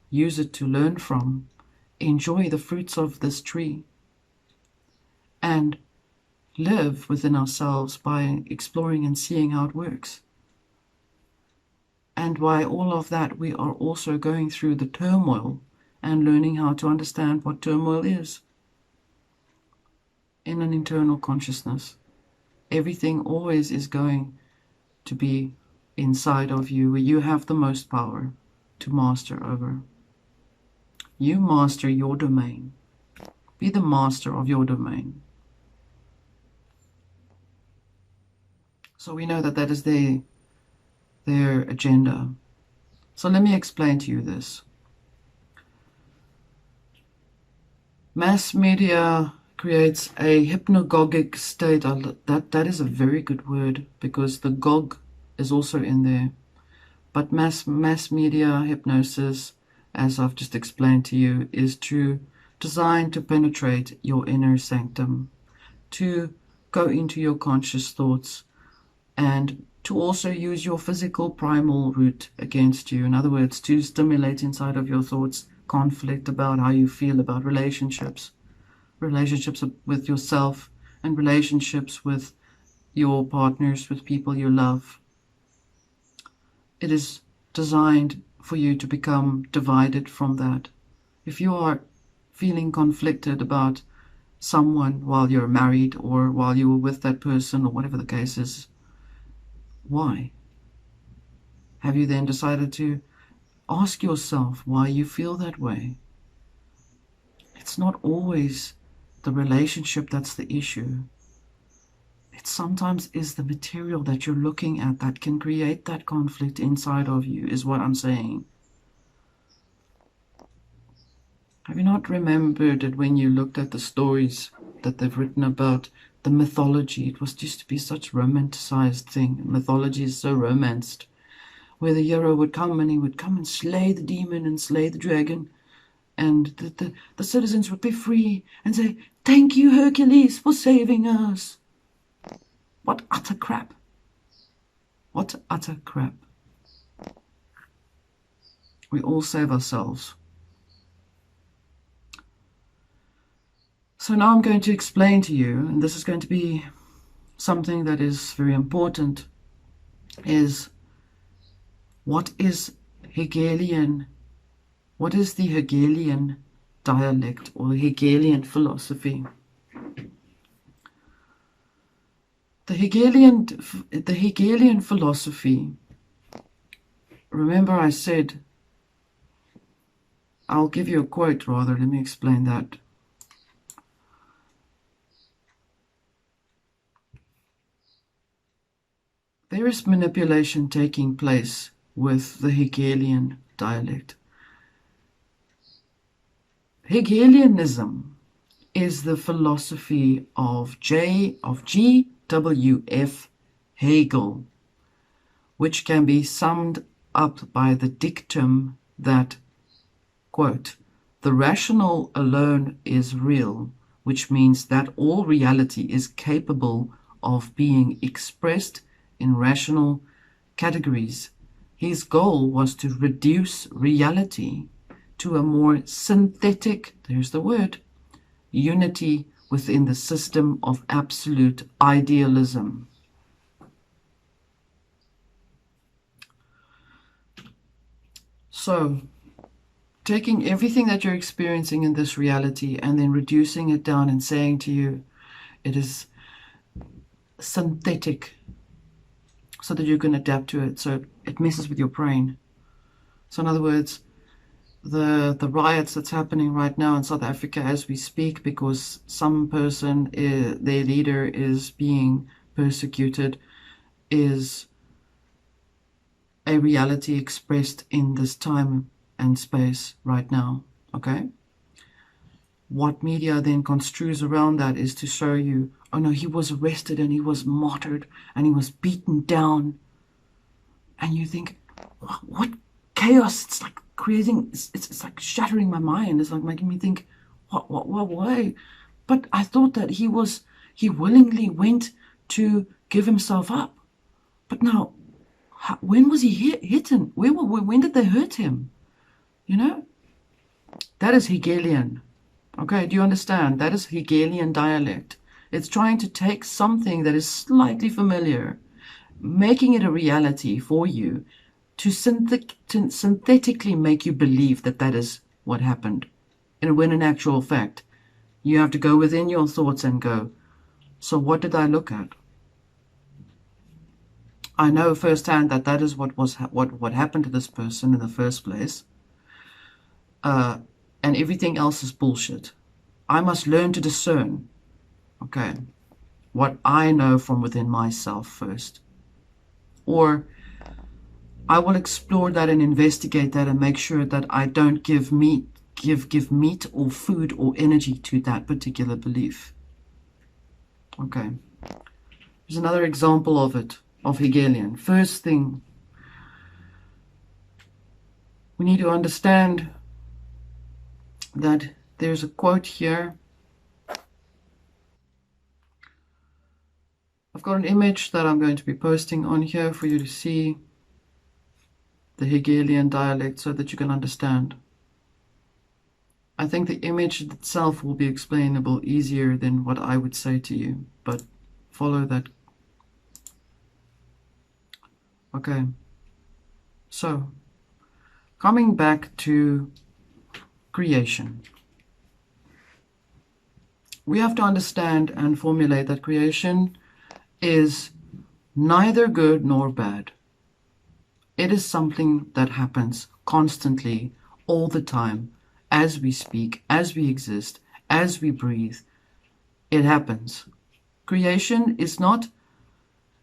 use it to learn from, enjoy the fruits of this tree, and live within ourselves by exploring and seeing how it works. And by all of that, we are also going through the turmoil and learning how to understand what turmoil is in an internal consciousness. Everything always is going to be inside of you, where you have the most power to master over. You master your domain. Be the master of your domain. So we know that that is their agenda. So let me explain to you this. Mass media creates a hypnagogic state. That is a very good word, because the gog is also in there. But mass media hypnosis, as I've just explained to you, is designed to penetrate your inner sanctum, to go into your conscious thoughts, and to also use your physical primal root against you. In other words, to stimulate inside of your thoughts conflict about how you feel about relationships with yourself, and relationships with your partners, with people you love. It is designed for you to become divided from that. If you are feeling conflicted about someone while you're married, or while you were with that person, or whatever the case is, why? Have you then decided to ask yourself why you feel that way? It's not always the relationship that's the issue. It sometimes is the material that you're looking at that can create that conflict inside of you, is what I'm saying. Have you not remembered that when you looked at the stories that they've written about the mythology, it was used to be such a romanticized thing. Mythology is so romanced, where the hero would come and he would come and slay the demon and slay the dragon, and the citizens would be free and say, "Thank you, Hercules, for saving us." What utter crap. What utter crap. We all save ourselves. So now I'm going to explain to you, and this is going to be something that is very important, is what is Hegelian? What is the Hegelian dialect, or Hegelian philosophy? The Hegelian philosophy, remember I said, I'll give you a quote rather, let me explain that. There is manipulation taking place with the Hegelian dialect. Hegelianism is the philosophy of G.W.F. Hegel, which can be summed up by the dictum that, quote, "The rational alone is real," which means that all reality is capable of being expressed in rational categories. His goal was to reduce reality to a more synthetic, there's the word, unity within the system of absolute idealism. So, taking everything that you're experiencing in this reality and then reducing it down and saying to you, it is synthetic, so that you can adapt to it, so it messes with your brain. So in other words, the riots that's happening right now in South Africa as we speak because some person, their leader, is being persecuted, is a reality expressed in this time and space right now. Okay? What media then construes around that is to show you, oh no, he was arrested and he was martyred and he was beaten down. And you think, what chaos? It's like creating, it's like shattering my mind. It's like making me think, why? But I thought that he willingly went to give himself up. But now, when was he hidden? When did they hurt him? You know? That is Hegelian. Okay, do you understand? That is Hegelian dialect. It's trying to take something that is slightly familiar, making it a reality for you, to synthetically make you believe that that is what happened. And when in actual fact, you have to go within your thoughts and go, so what did I look at? I know firsthand that that is what happened to this person in the first place. And everything else is bullshit. I must learn to discern, okay, what I know from within myself first. Or I will explore that and investigate that and make sure that I don't give meat or food or energy to that particular belief. Okay. Here's another example of it, of Hegelian. First thing, we need to understand that there's a quote here. I've got an image that I'm going to be posting on here for you to see the Hegelian dialect so that you can understand. I think the image itself will be explainable easier than what I would say to you, but follow that. Okay, so coming back to creation. We have to understand and formulate that creation is neither good nor bad. It is something that happens constantly, all the time, as we speak, as we exist, as we breathe. It happens. Creation is not,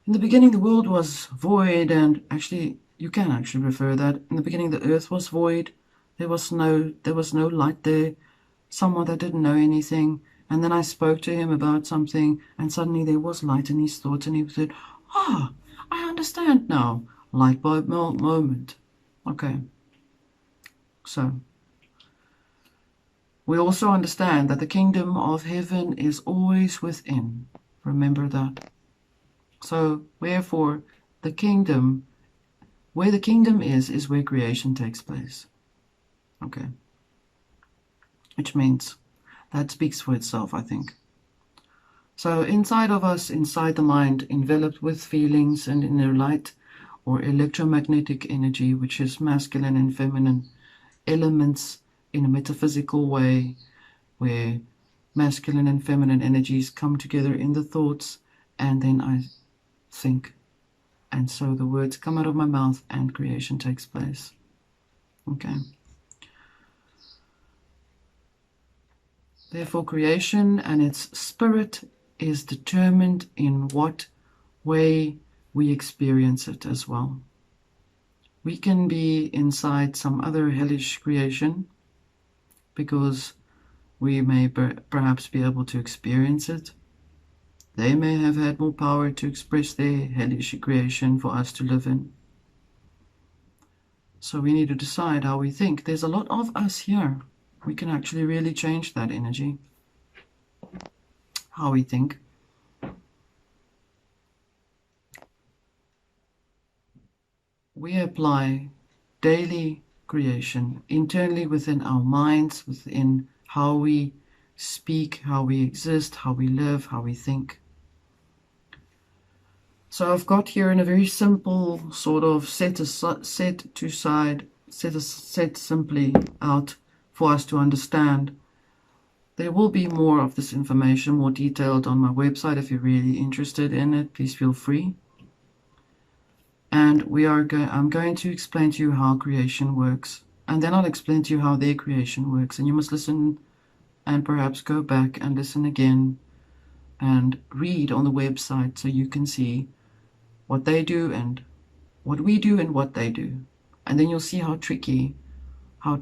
in the beginning the world was void, and actually, you can actually refer that. In the beginning the earth was void. There was no light there. Someone that didn't know anything. And then I spoke to him about something, and suddenly there was light in his thoughts, and he said, I understand now. Light bulb moment. Okay. So, we also understand that the kingdom of heaven is always within. Remember that. So, wherefore, the kingdom, where the kingdom is where creation takes place. Okay. Which means, that speaks for itself, I think. So inside of us, inside the mind, enveloped with feelings and inner light or electromagnetic energy, which is masculine and feminine elements in a metaphysical way, where masculine and feminine energies come together in the thoughts, and then I think. And so the words come out of my mouth and creation takes place. Okay. Therefore, creation and its spirit is determined in what way we experience it as well. We can be inside some other hellish creation because we may perhaps be able to experience it. They may have had more power to express their hellish creation for us to live in. So we need to decide how we think. There's a lot of us here. We can actually really change that energy. How we think. We apply daily creation internally within our minds, within how we speak, how we exist, how we live, how we think. So I've got here in a very simple sort of set simply out for us to understand. There will be more of this information, more detailed on my website. If you're really interested in it, please feel free. And I'm going to explain to you how creation works. And then I'll explain to you how their creation works. And you must listen and perhaps go back and listen again and read on the website so you can see what they do and what we do and what they do. And then you'll see how tricky, how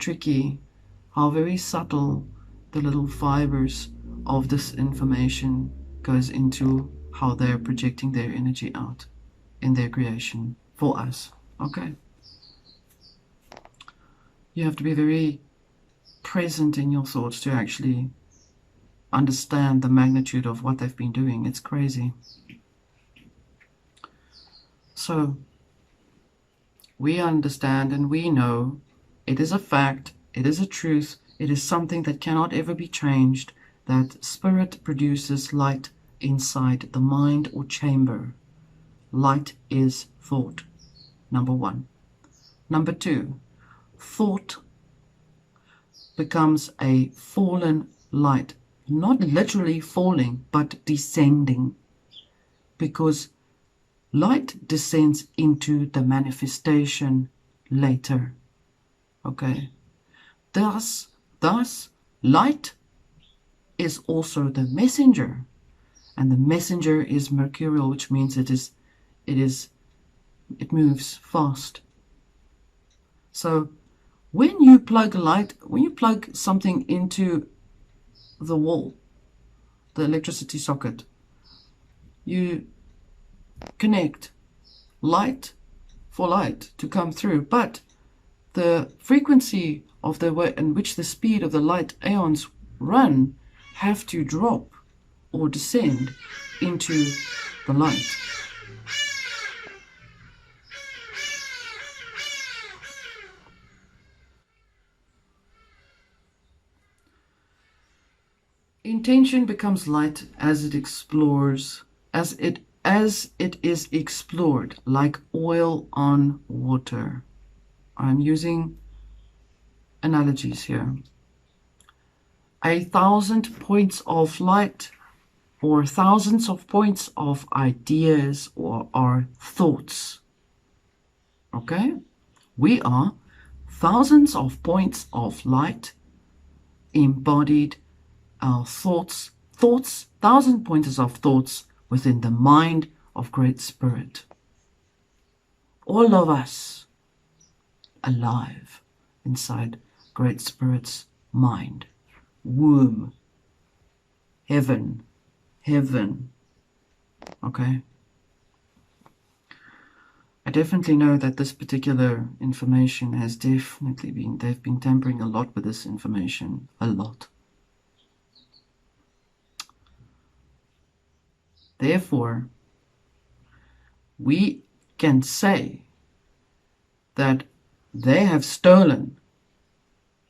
very subtle the little fibers of this information goes into how they're projecting their energy out in their creation for us. Okay? You have to be very present in your thoughts to actually understand the magnitude of what they've been doing. It's crazy. So, we understand and we know it is a fact, it is a truth, it is something that cannot ever be changed, that spirit produces light inside the mind or chamber. Light is thought, number one. Number two, thought becomes a fallen light. Not literally falling, but descending. Because light descends into the manifestation later. Okay? Thus, light is also the messenger. And the messenger is mercurial, which means it moves fast. So when you plug something into the wall, the electricity socket, you connect light for light to come through, but the frequency of the way in which the speed of the light ions run have to drop or descend into the light. Intention becomes light as it explores, as it is explored, like oil on water. I'm using analogies here. 1,000 points of light, or thousands of points of ideas or our thoughts. Okay? We are thousands of points of light embodied, our thoughts, 1,000 pointers of thoughts within the mind of Great Spirit. All of us alive inside Great Spirit's mind, womb, heaven. Okay? I definitely know that this particular information has they've been tampering a lot with this information, a lot. Therefore, we can say that they have stolen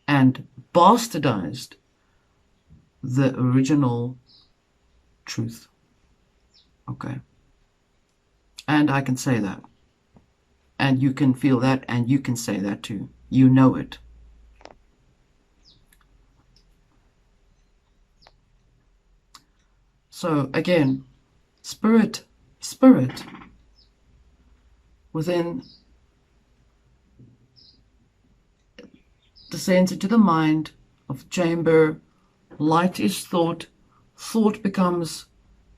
and bastardized the original truth. Okay? And I can say that. And you can feel that, and you can say that too. You know it. So again, spirit within descends into the mind of chamber. Light is thought becomes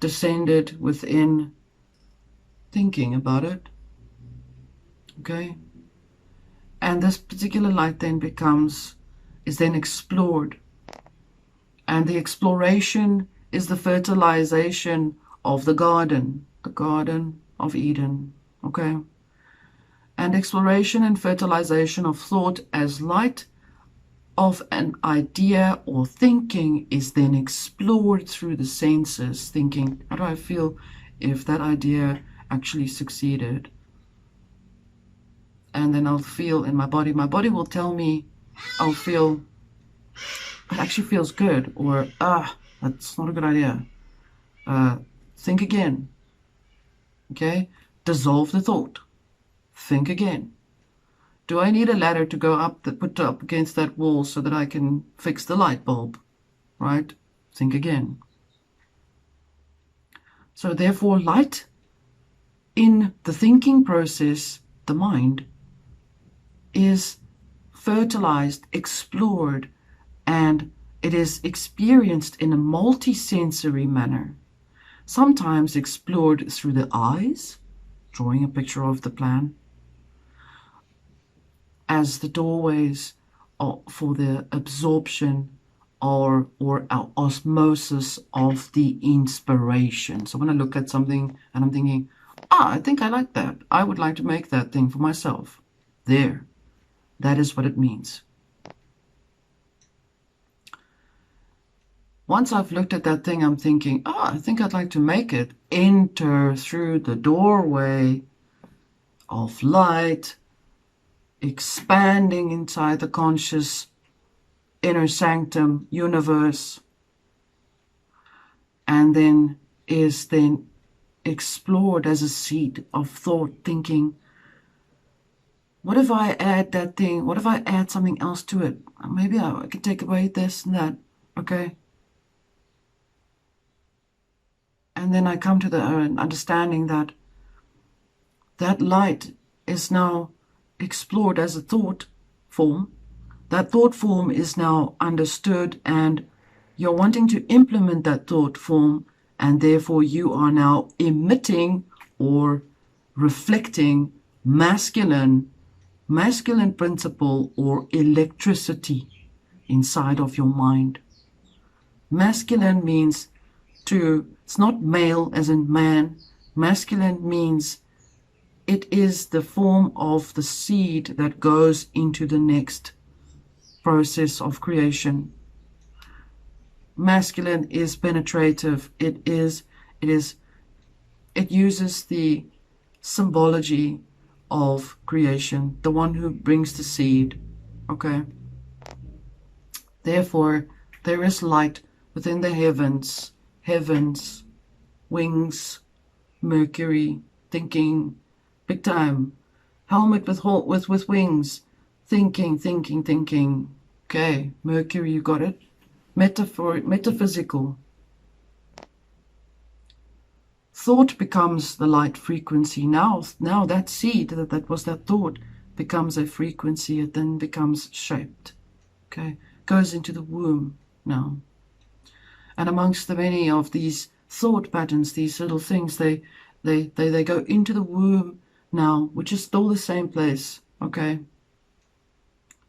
descended within thinking about it. Okay? And this particular light then is then explored. And the exploration is the fertilization of the Garden of Eden. Okay? And exploration and fertilization of thought as light of an idea or thinking is then explored through the senses, thinking, how do I feel if that idea actually succeeded? And then I'll feel in my body will tell me, I'll feel, it actually feels good, or, that's not a good idea. Think again. Okay? Dissolve the thought. Think again. Do I need a ladder to go put up against that wall so that I can fix the light bulb? Right? Think again. So therefore, light in the thinking process, the mind is fertilized, explored, and it is experienced in a multisensory manner, sometimes explored through the eyes, drawing a picture of the plan, as the doorways for the absorption or osmosis of the inspiration. So when I look at something and I'm thinking, I think I like that, I would like to make that thing for myself. There, that is what it means. Once I've looked at that thing, I'm thinking, I think I'd like to make it. Enter through the doorway of light, expanding inside the conscious inner sanctum universe, and then is then explored as a seed of thought, thinking, what if I add that thing? What if I add something else to it? Maybe I could take away this and that. Okay. And then I come to the understanding that that light is now explored as a thought form. That thought form is now understood, and you're wanting to implement that thought form, and therefore you are now emitting or reflecting masculine principle or electricity inside of your mind. Masculine means it's not male as in man. Masculine means it is the form of the seed that goes into the next process of creation. Masculine is penetrative. It uses the symbology of creation, the one who brings the seed. Okay. Therefore, there is light within the heavens, wings, Mercury, thinking, big time. Helmet with wings, thinking. Okay, Mercury, you got it. Metaphysical. Thought becomes the light frequency. Now that seed, that was that thought, becomes a frequency. It then becomes shaped. Okay, goes into the womb now. And amongst the many of these thought patterns, these little things, they go into the womb now, which is still the same place. Okay,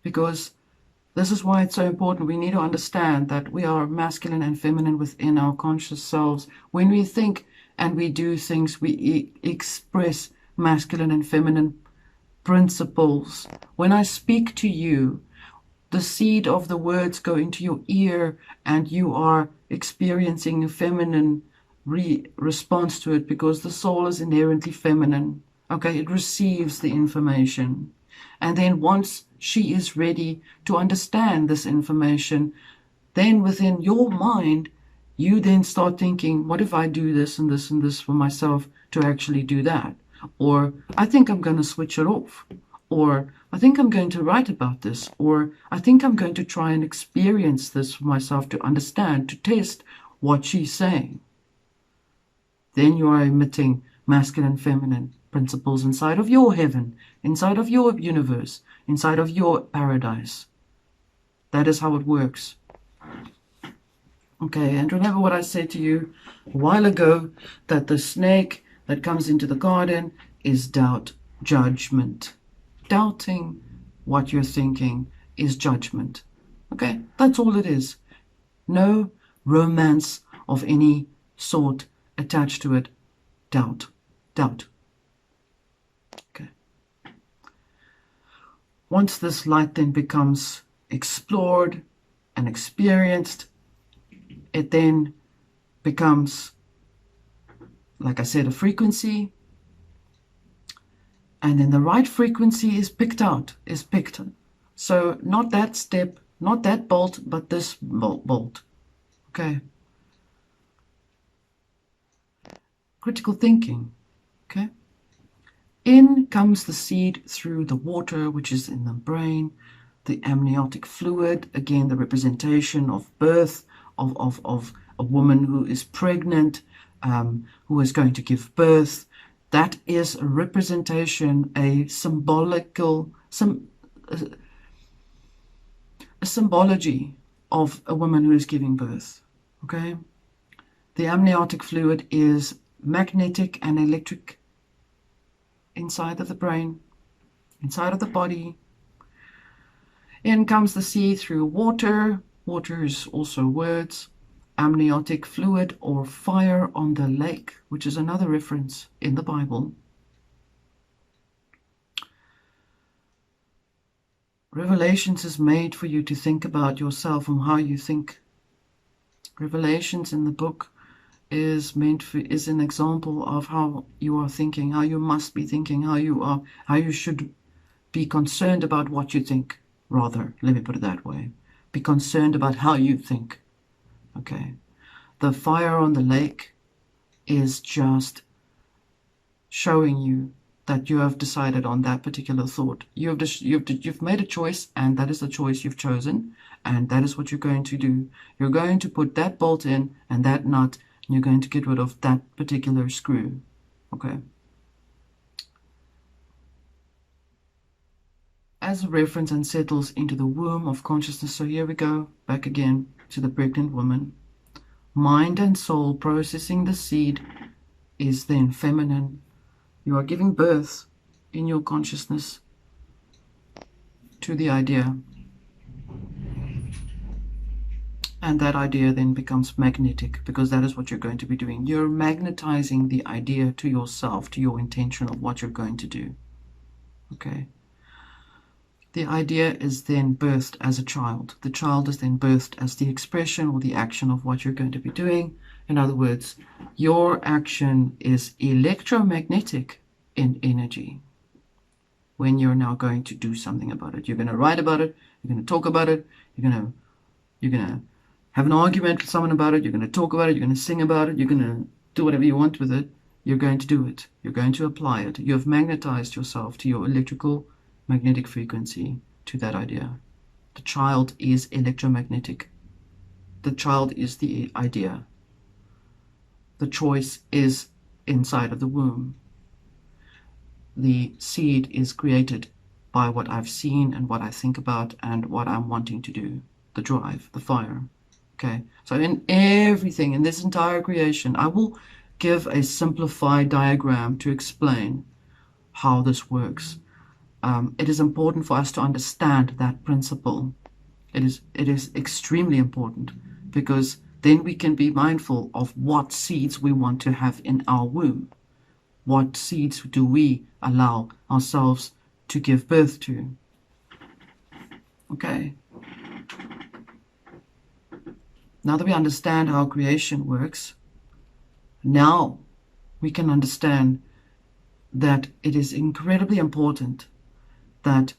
because this is why it's so important. We need to understand that we are masculine and feminine within our conscious selves. When we think and we do things, we express masculine and feminine principles. When I speak to you, the seed of the words go into your ear, and you are experiencing a feminine response to it, because the soul is inherently feminine. Okay, it receives the information. And then once she is ready to understand this information, then within your mind, you then start thinking, what if I do this and this and this for myself to actually do that? Or I think I'm going to switch it off. Or I think I'm going to write about this. Or I think I'm going to try and experience this for myself to understand, to test what she's saying. Then you are emitting masculine, feminine principles inside of your heaven, inside of your universe, inside of your paradise. That is how it works. Okay, and remember what I said to you a while ago, that the snake that comes into the garden is doubt, judgment. Doubting what you're thinking is judgment. Okay, that's all it is. No romance of any sort attached to it. Doubt. Okay. Once this light then becomes explored and experienced, it then becomes, like I said, a frequency. And then the right frequency is picked. So not that step, not that bolt, but this bolt. Okay. Critical thinking. Okay. In comes the seed through the water, which is in the brain, the amniotic fluid, again, the representation of birth, of a woman who is pregnant, who is going to give birth. That is a representation, a symbolical, a symbology of a woman who is giving birth. Okay? The amniotic fluid is magnetic and electric inside of the brain, inside of the body. In comes the seed through water. Water is also words. Amniotic fluid or fire on the lake, which is another reference in the Bible. Revelations is made for you to think about yourself and how you think. Revelations in the book is an example of how you are thinking, how you must be thinking, how you should be concerned about what you think. Rather, let me put it that way. Be concerned about how you think. Okay. The fire on the lake is just showing you that you have decided on that particular thought. You've made a choice, and that is the choice you've chosen, and that is what you're going to do. You're going to put that bolt in and that nut, and you're going to get rid of that particular screw. Okay. As a reference and settles into the womb of consciousness. So here we go, back again to the pregnant woman. Mind and soul processing the seed is then feminine. You are giving birth in your consciousness to the idea. And that idea then becomes magnetic, because that is what you're going to be doing. You're magnetizing the idea to yourself, to your intention of what you're going to do. Okay. The idea is then birthed as a child. The child is then birthed as the expression or the action of what you're going to be doing. In other words, your action is electromagnetic in energy when you're now going to do something about it. You're going to write about it. You're going to talk about it. You're going to have an argument with someone about it. You're going to talk about it. You're going to sing about it. You're going to do whatever you want with it. You're going to do it. You're going to apply it. You have magnetized yourself to your electrical magnetic frequency, to that idea. The child is electromagnetic. The child is the idea. The choice is inside of the womb. The seed is created by what I've seen and what I think about and what I'm wanting to do. The drive, the fire. Okay. So in everything, in this entire creation, I will give a simplified diagram to explain how this works. It is important for us to understand that principle. It is extremely important, because then we can be mindful of what seeds we want to have in our womb. What seeds do we allow ourselves to give birth to? Okay. Now that we understand how creation works, now we can understand that it is incredibly important that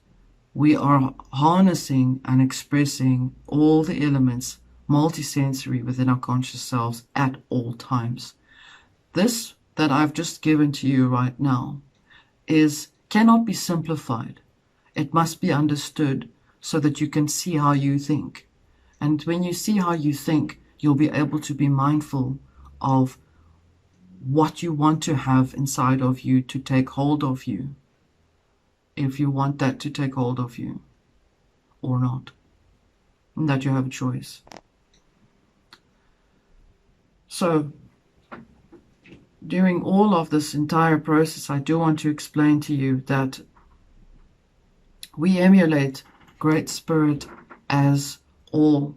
we are harnessing and expressing all the elements multisensory within our conscious selves at all times. This that I've just given to you right now cannot be simplified. It must be understood so that you can see how you think. And when you see how you think, you'll be able to be mindful of what you want to have inside of you to take hold of you, if you want that to take hold of you or not, and that you have a choice. So during all of this entire process, I do want to explain to you that we emulate Great Spirit as all.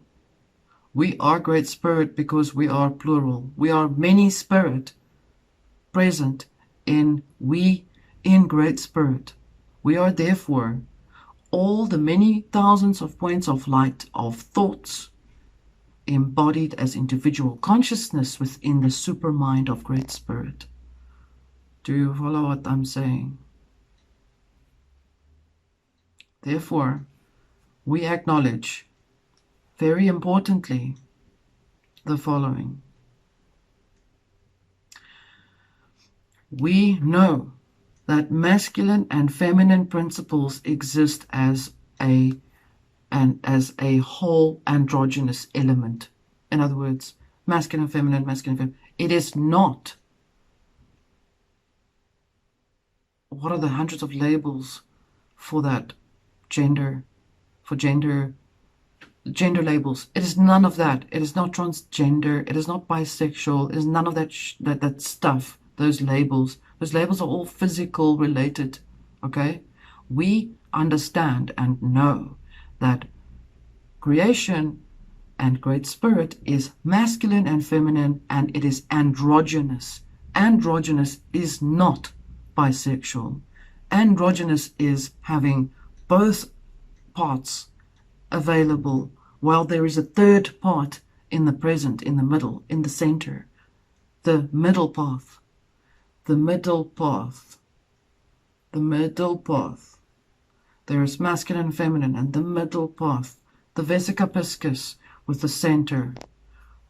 We are Great Spirit because we are plural. We are many spirit present in Great Spirit. We are therefore all the many thousands of points of light of thoughts embodied as individual consciousness within the supermind of Great Spirit. Do you follow what I'm saying? Therefore, we acknowledge, very importantly, the following. We know that masculine and feminine principles exist as a whole androgynous element. In other words, masculine, feminine, masculine, feminine. It is not what are the hundreds of labels for that gender, for gender labels. It is none of that. It is not transgender. It is not bisexual. It is none of that that stuff. Those labels. Those labels are all physical related. Okay? We understand and know that creation and Great Spirit is masculine and feminine, and it is androgynous. Androgynous is not bisexual. Androgynous is having both parts available, while there is a third part in the present, in the middle, in the center. The middle path. The middle path. The middle path. There is masculine and feminine, and the middle path. The vesica piscis with the center.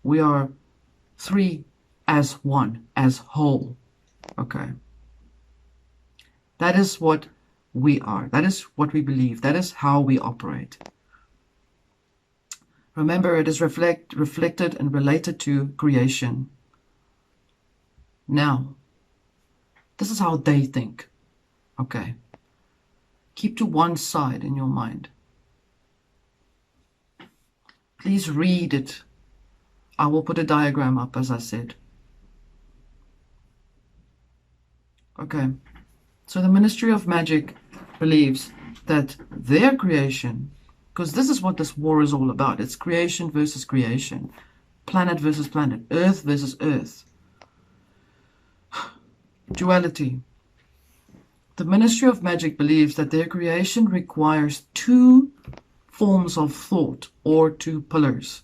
We are three as one, as whole. Okay. That is what we are. That is what we believe. That is how we operate. Remember, it is reflected and related to creation. Now, this is how they think. Okay. Keep to one side in your mind. Please read it. I will put a diagram up, as I said. Okay. So the Ministry of Magic believes that their creation, because this is what this war is all about. It's creation versus creation. Planet versus planet. Earth versus earth. Duality. The Ministry of Magic believes that their creation requires two forms of thought, or two pillars.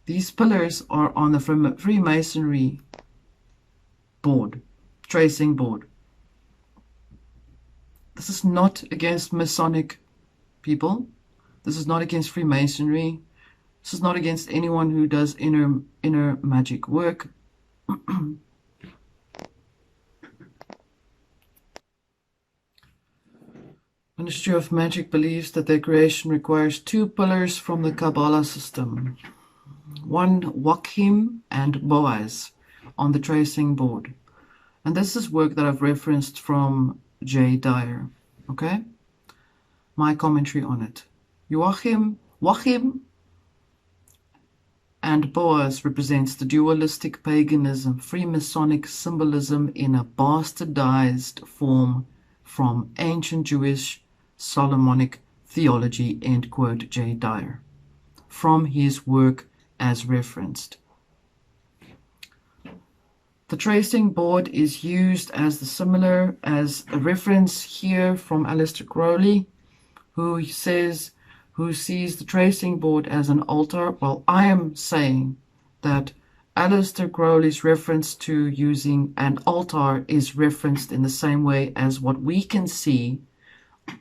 These pillars are on the Freemasonry board, tracing board. This is not against Masonic people. This is not against Freemasonry. This is not against anyone who does inner magic work. Ministry of Magic believes that their creation requires two pillars from the Kabbalah system. One, Joachim and Boaz on the tracing board. And this is work that I've referenced from J. Dyer. Okay? My commentary on it. Joachim and Boaz represents the dualistic paganism, Freemasonic symbolism in a bastardized form from ancient Jewish Solomonic theology, end quote, J. Dyer, from his work as referenced. The tracing board is used as as a reference here from Aleister Crowley, who sees the tracing board as an altar. Well, I am saying that Aleister Crowley's reference to using an altar is referenced in the same way as what we can see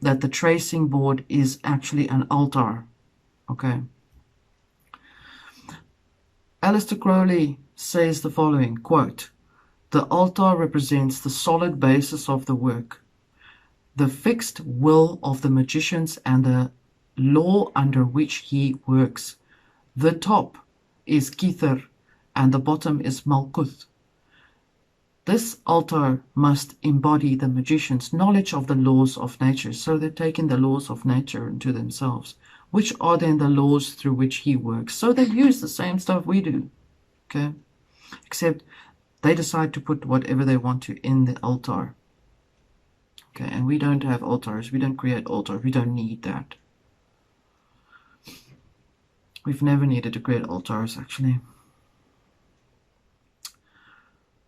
that the tracing board is actually an altar. Okay. Aleister Crowley says the following, quote, "The altar represents the solid basis of the work, the fixed will of the magicians and the law under which he works. The top is Kether and the bottom is Malkuth. This altar must embody the magician's knowledge of the laws of nature." So they're taking the laws of nature into themselves, which are then the laws through which he works. So they use the same stuff we do, okay? Except they decide to put whatever they want to in the altar. Okay, and we don't have altars. We don't create altars. We don't need that. We've never needed to create altars, actually.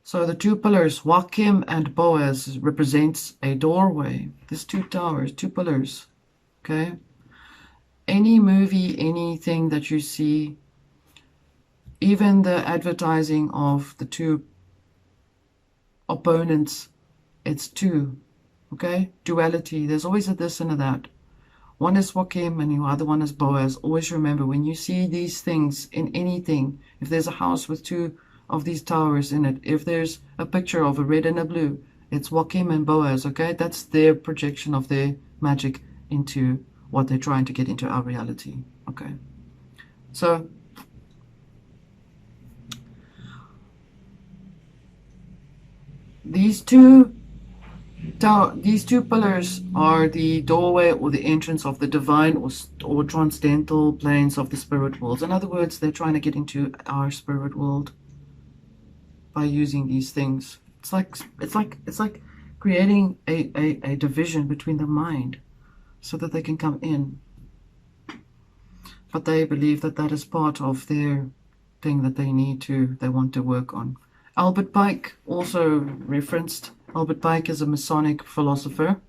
So the two pillars, Joachim and Boaz, represents a doorway. There's two towers, two pillars. Okay? Any movie, anything that you see, even the advertising of the two opponents, it's two. Okay? Duality. There's always a this and a that. One is Joachim and the other one is Boaz. Always remember, when you see these things in anything, if there's a house with two of these towers in it, if there's a picture of a red and a blue, it's Joachim and Boaz, okay? That's their projection of their magic into what they're trying to get into our reality, okay? So, these two These two pillars are the doorway or the entrance of the divine or transcendental planes of the spirit world. In other words, they're trying to get into our spirit world by using these things. It's like creating a division between the mind so that they can come in. But they believe that that is part of their thing that they want to work on. Albert Pike also referenced. Albert Pike is a Masonic philosopher.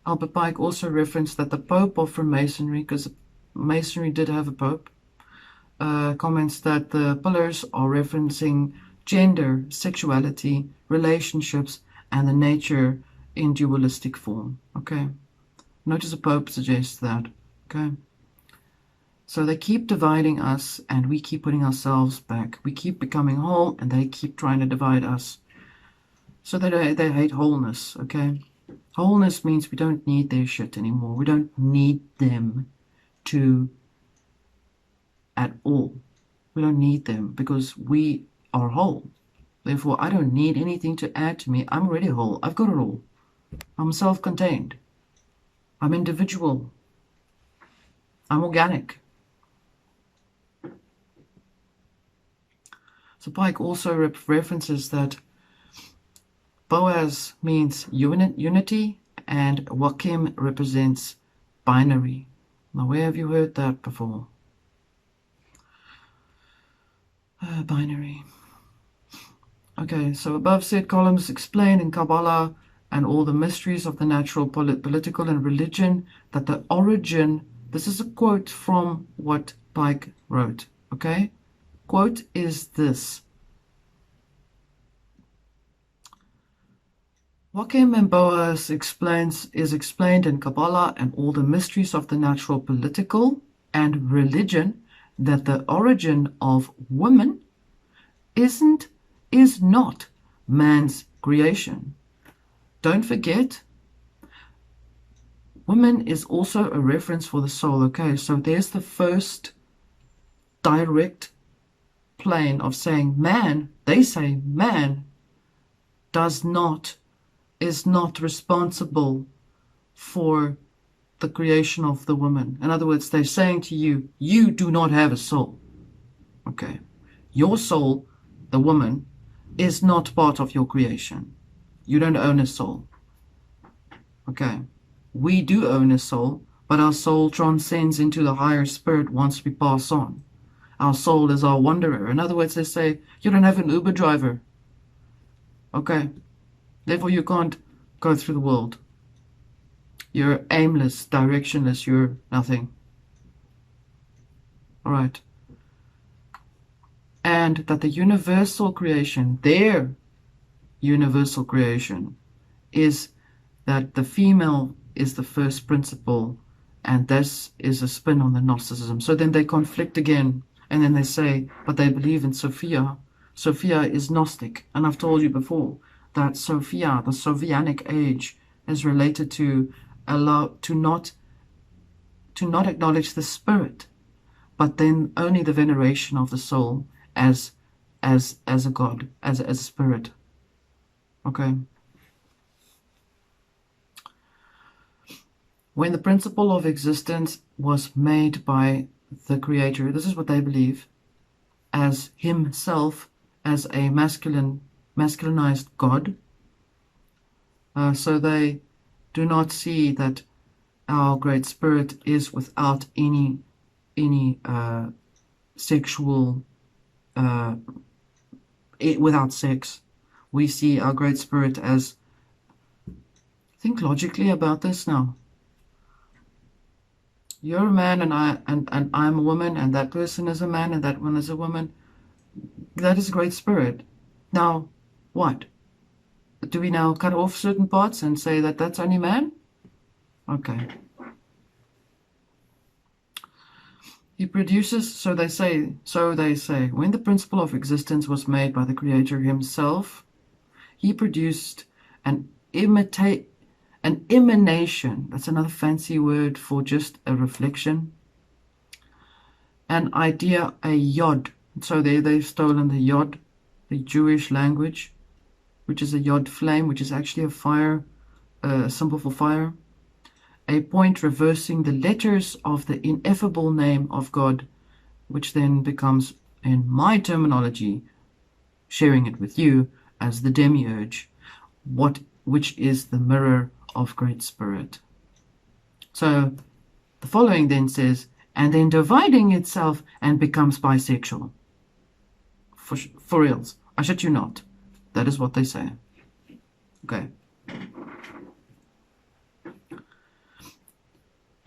Albert Pike also referenced that the Pope of Freemasonry, because Masonry did have a Pope, comments that the pillars are referencing gender, sexuality, relationships, and the nature in dualistic form. Okay. Notice the Pope suggests that. Okay. So they keep dividing us, and we keep putting ourselves back. We keep becoming whole, and they keep trying to divide us. So they hate wholeness, okay? Wholeness means we don't need their shit anymore. We don't need them at all. We don't need them because we are whole. Therefore, I don't need anything to add to me. I'm already whole. I've got it all. I'm self-contained. I'm individual. I'm organic. So Pike also references that Boaz means unity and Wakim represents binary. Now, where have you heard that before? Binary. Okay, so above said columns explain in Kabbalah and all the mysteries of the natural, political, and religion that the origin, this is a quote from what Pike wrote, okay? Quote is this. Wakim and Boaz is explained in Kabbalah and all the mysteries of the natural, political, and religion that the origin of woman is not man's creation. Don't forget, woman is also a reference for the soul. Okay, so there's the first direct plane of saying man. They say man is not responsible for the creation of the woman. In other words, they're saying to you, you do not have a soul. Okay. Your soul, the woman, is not part of your creation. You don't own a soul. Okay. We do own a soul, but our soul transcends into the higher spirit once we pass on. Our soul is our wanderer. In other words, they say, you don't have an Uber driver. Okay. Therefore, you can't go through the world. You're aimless, directionless, you're nothing. All right. And that the universal creation, their universal creation, is that the female is the first principle, and this is a spin on the Gnosticism. So then they conflict again, and then they say, but they believe in Sophia. Sophia is Gnostic, and I've told you before that Sophia, the Sophianic age, is related to not acknowledge the spirit, but then only the veneration of the soul as a god, as a spirit. Okay. When the principle of existence was made by the Creator, this is what they believe, as himself, as a masculinized God. So they do not see that our Great Spirit is without any sexual, without sex. We see our Great Spirit as, think logically about this now. You're a man and I'm a woman, and that person is a man and that one is a woman. That is a Great Spirit. Now, what? Do we now cut off certain parts and say that that's only man? Okay. He produces, so they say, when the principle of existence was made by the Creator himself, he produced an emanation. That's another fancy word for just a reflection. An idea, a yod. So they've stolen the Jewish language, which is a yod flame, which is actually a fire a symbol for fire, a point reversing the letters of the ineffable name of God, which then becomes, in my terminology, sharing it with you, as the demiurge, which is the mirror of Great Spirit. So the following then says, and then dividing itself and becomes bisexual. For reals. I shit you not. That is what they say. Okay.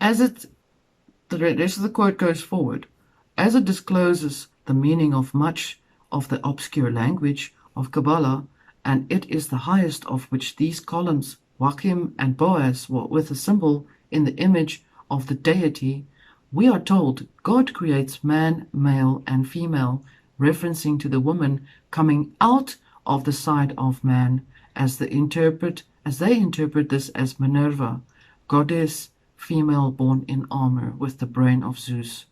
The rest of the quote goes forward. As it discloses the meaning of much of the obscure language of Kabbalah, and it is the highest of which these columns, Wachim and Boaz, were with a symbol in the image of the deity, we are told God creates man, male, and female, referencing to the woman coming out of the side of man, as they interpret this as Minerva, goddess, female born in armor with the brain of Zeus,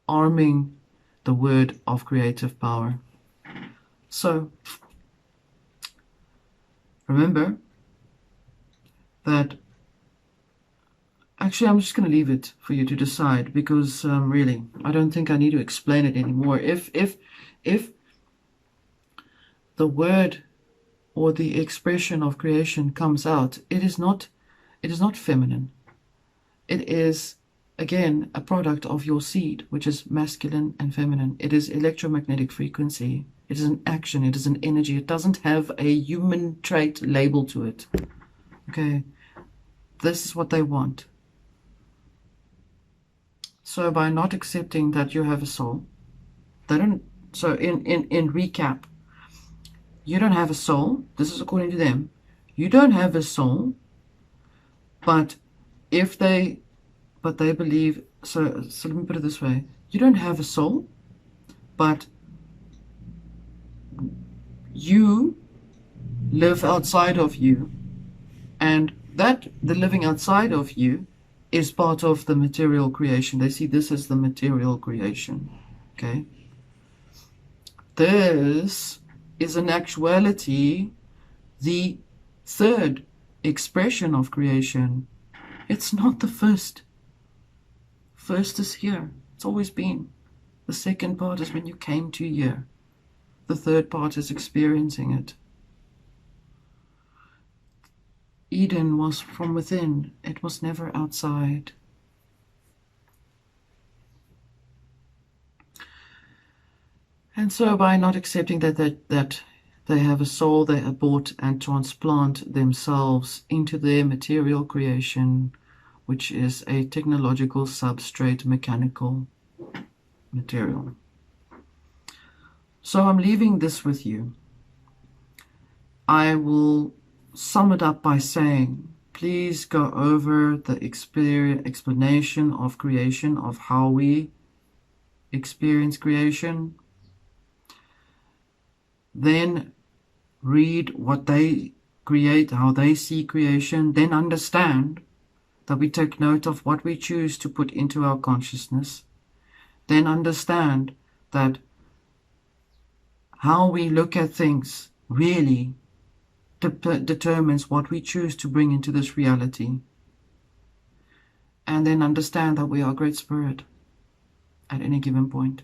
arming the word of creative power. So remember that, actually I'm just going to leave it for you to decide, because really I don't think I need to explain it anymore. If the word or the expression of creation comes out, it is not feminine. It is, again, a product of your seed, which is masculine and feminine. It is electromagnetic frequency. It is an action. It is an energy. It doesn't have a human trait label to it. Okay? This is what they want. So by not accepting that you have a soul, they don't. So in recap, you don't have a soul. This is according to them. You don't have a soul, but they believe. So let me put it this way: you don't have a soul, but you live outside of you, and that the living outside of you is part of the material creation. They see this as the material creation. Okay? This is in actuality the third expression of creation. It's not the first. First is here. It's always been. The second part is when you came to here. The third part is experiencing it. Eden was from within. It was never outside. And so by not accepting that they have a soul, they abort and transplant themselves into their material creation, which is a technological substrate mechanical material. So I'm leaving this with you. I will sum it up by saying, please go over the explanation of creation, of how we experience creation. Then read what they create, how they see creation. Then understand that we take note of what we choose to put into our consciousness. Then understand that how we look at things really determines what we choose to bring into this reality. And then understand that we are Great Spirit at any given point.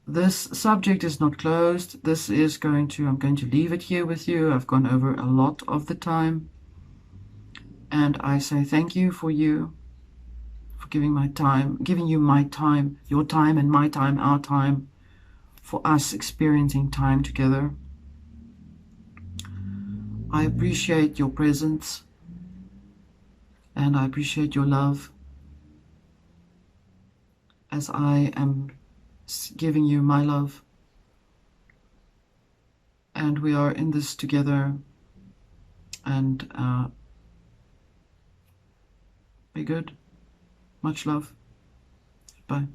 This subject is not closed. I'm going to leave it here with you. I've gone over a lot of the time. And I say thank you for giving you my time, your time and my time, our time, for us experiencing time together. I appreciate your presence, and I appreciate your love as I am giving you my love, and we are in this together. And be good. Much love. Bye.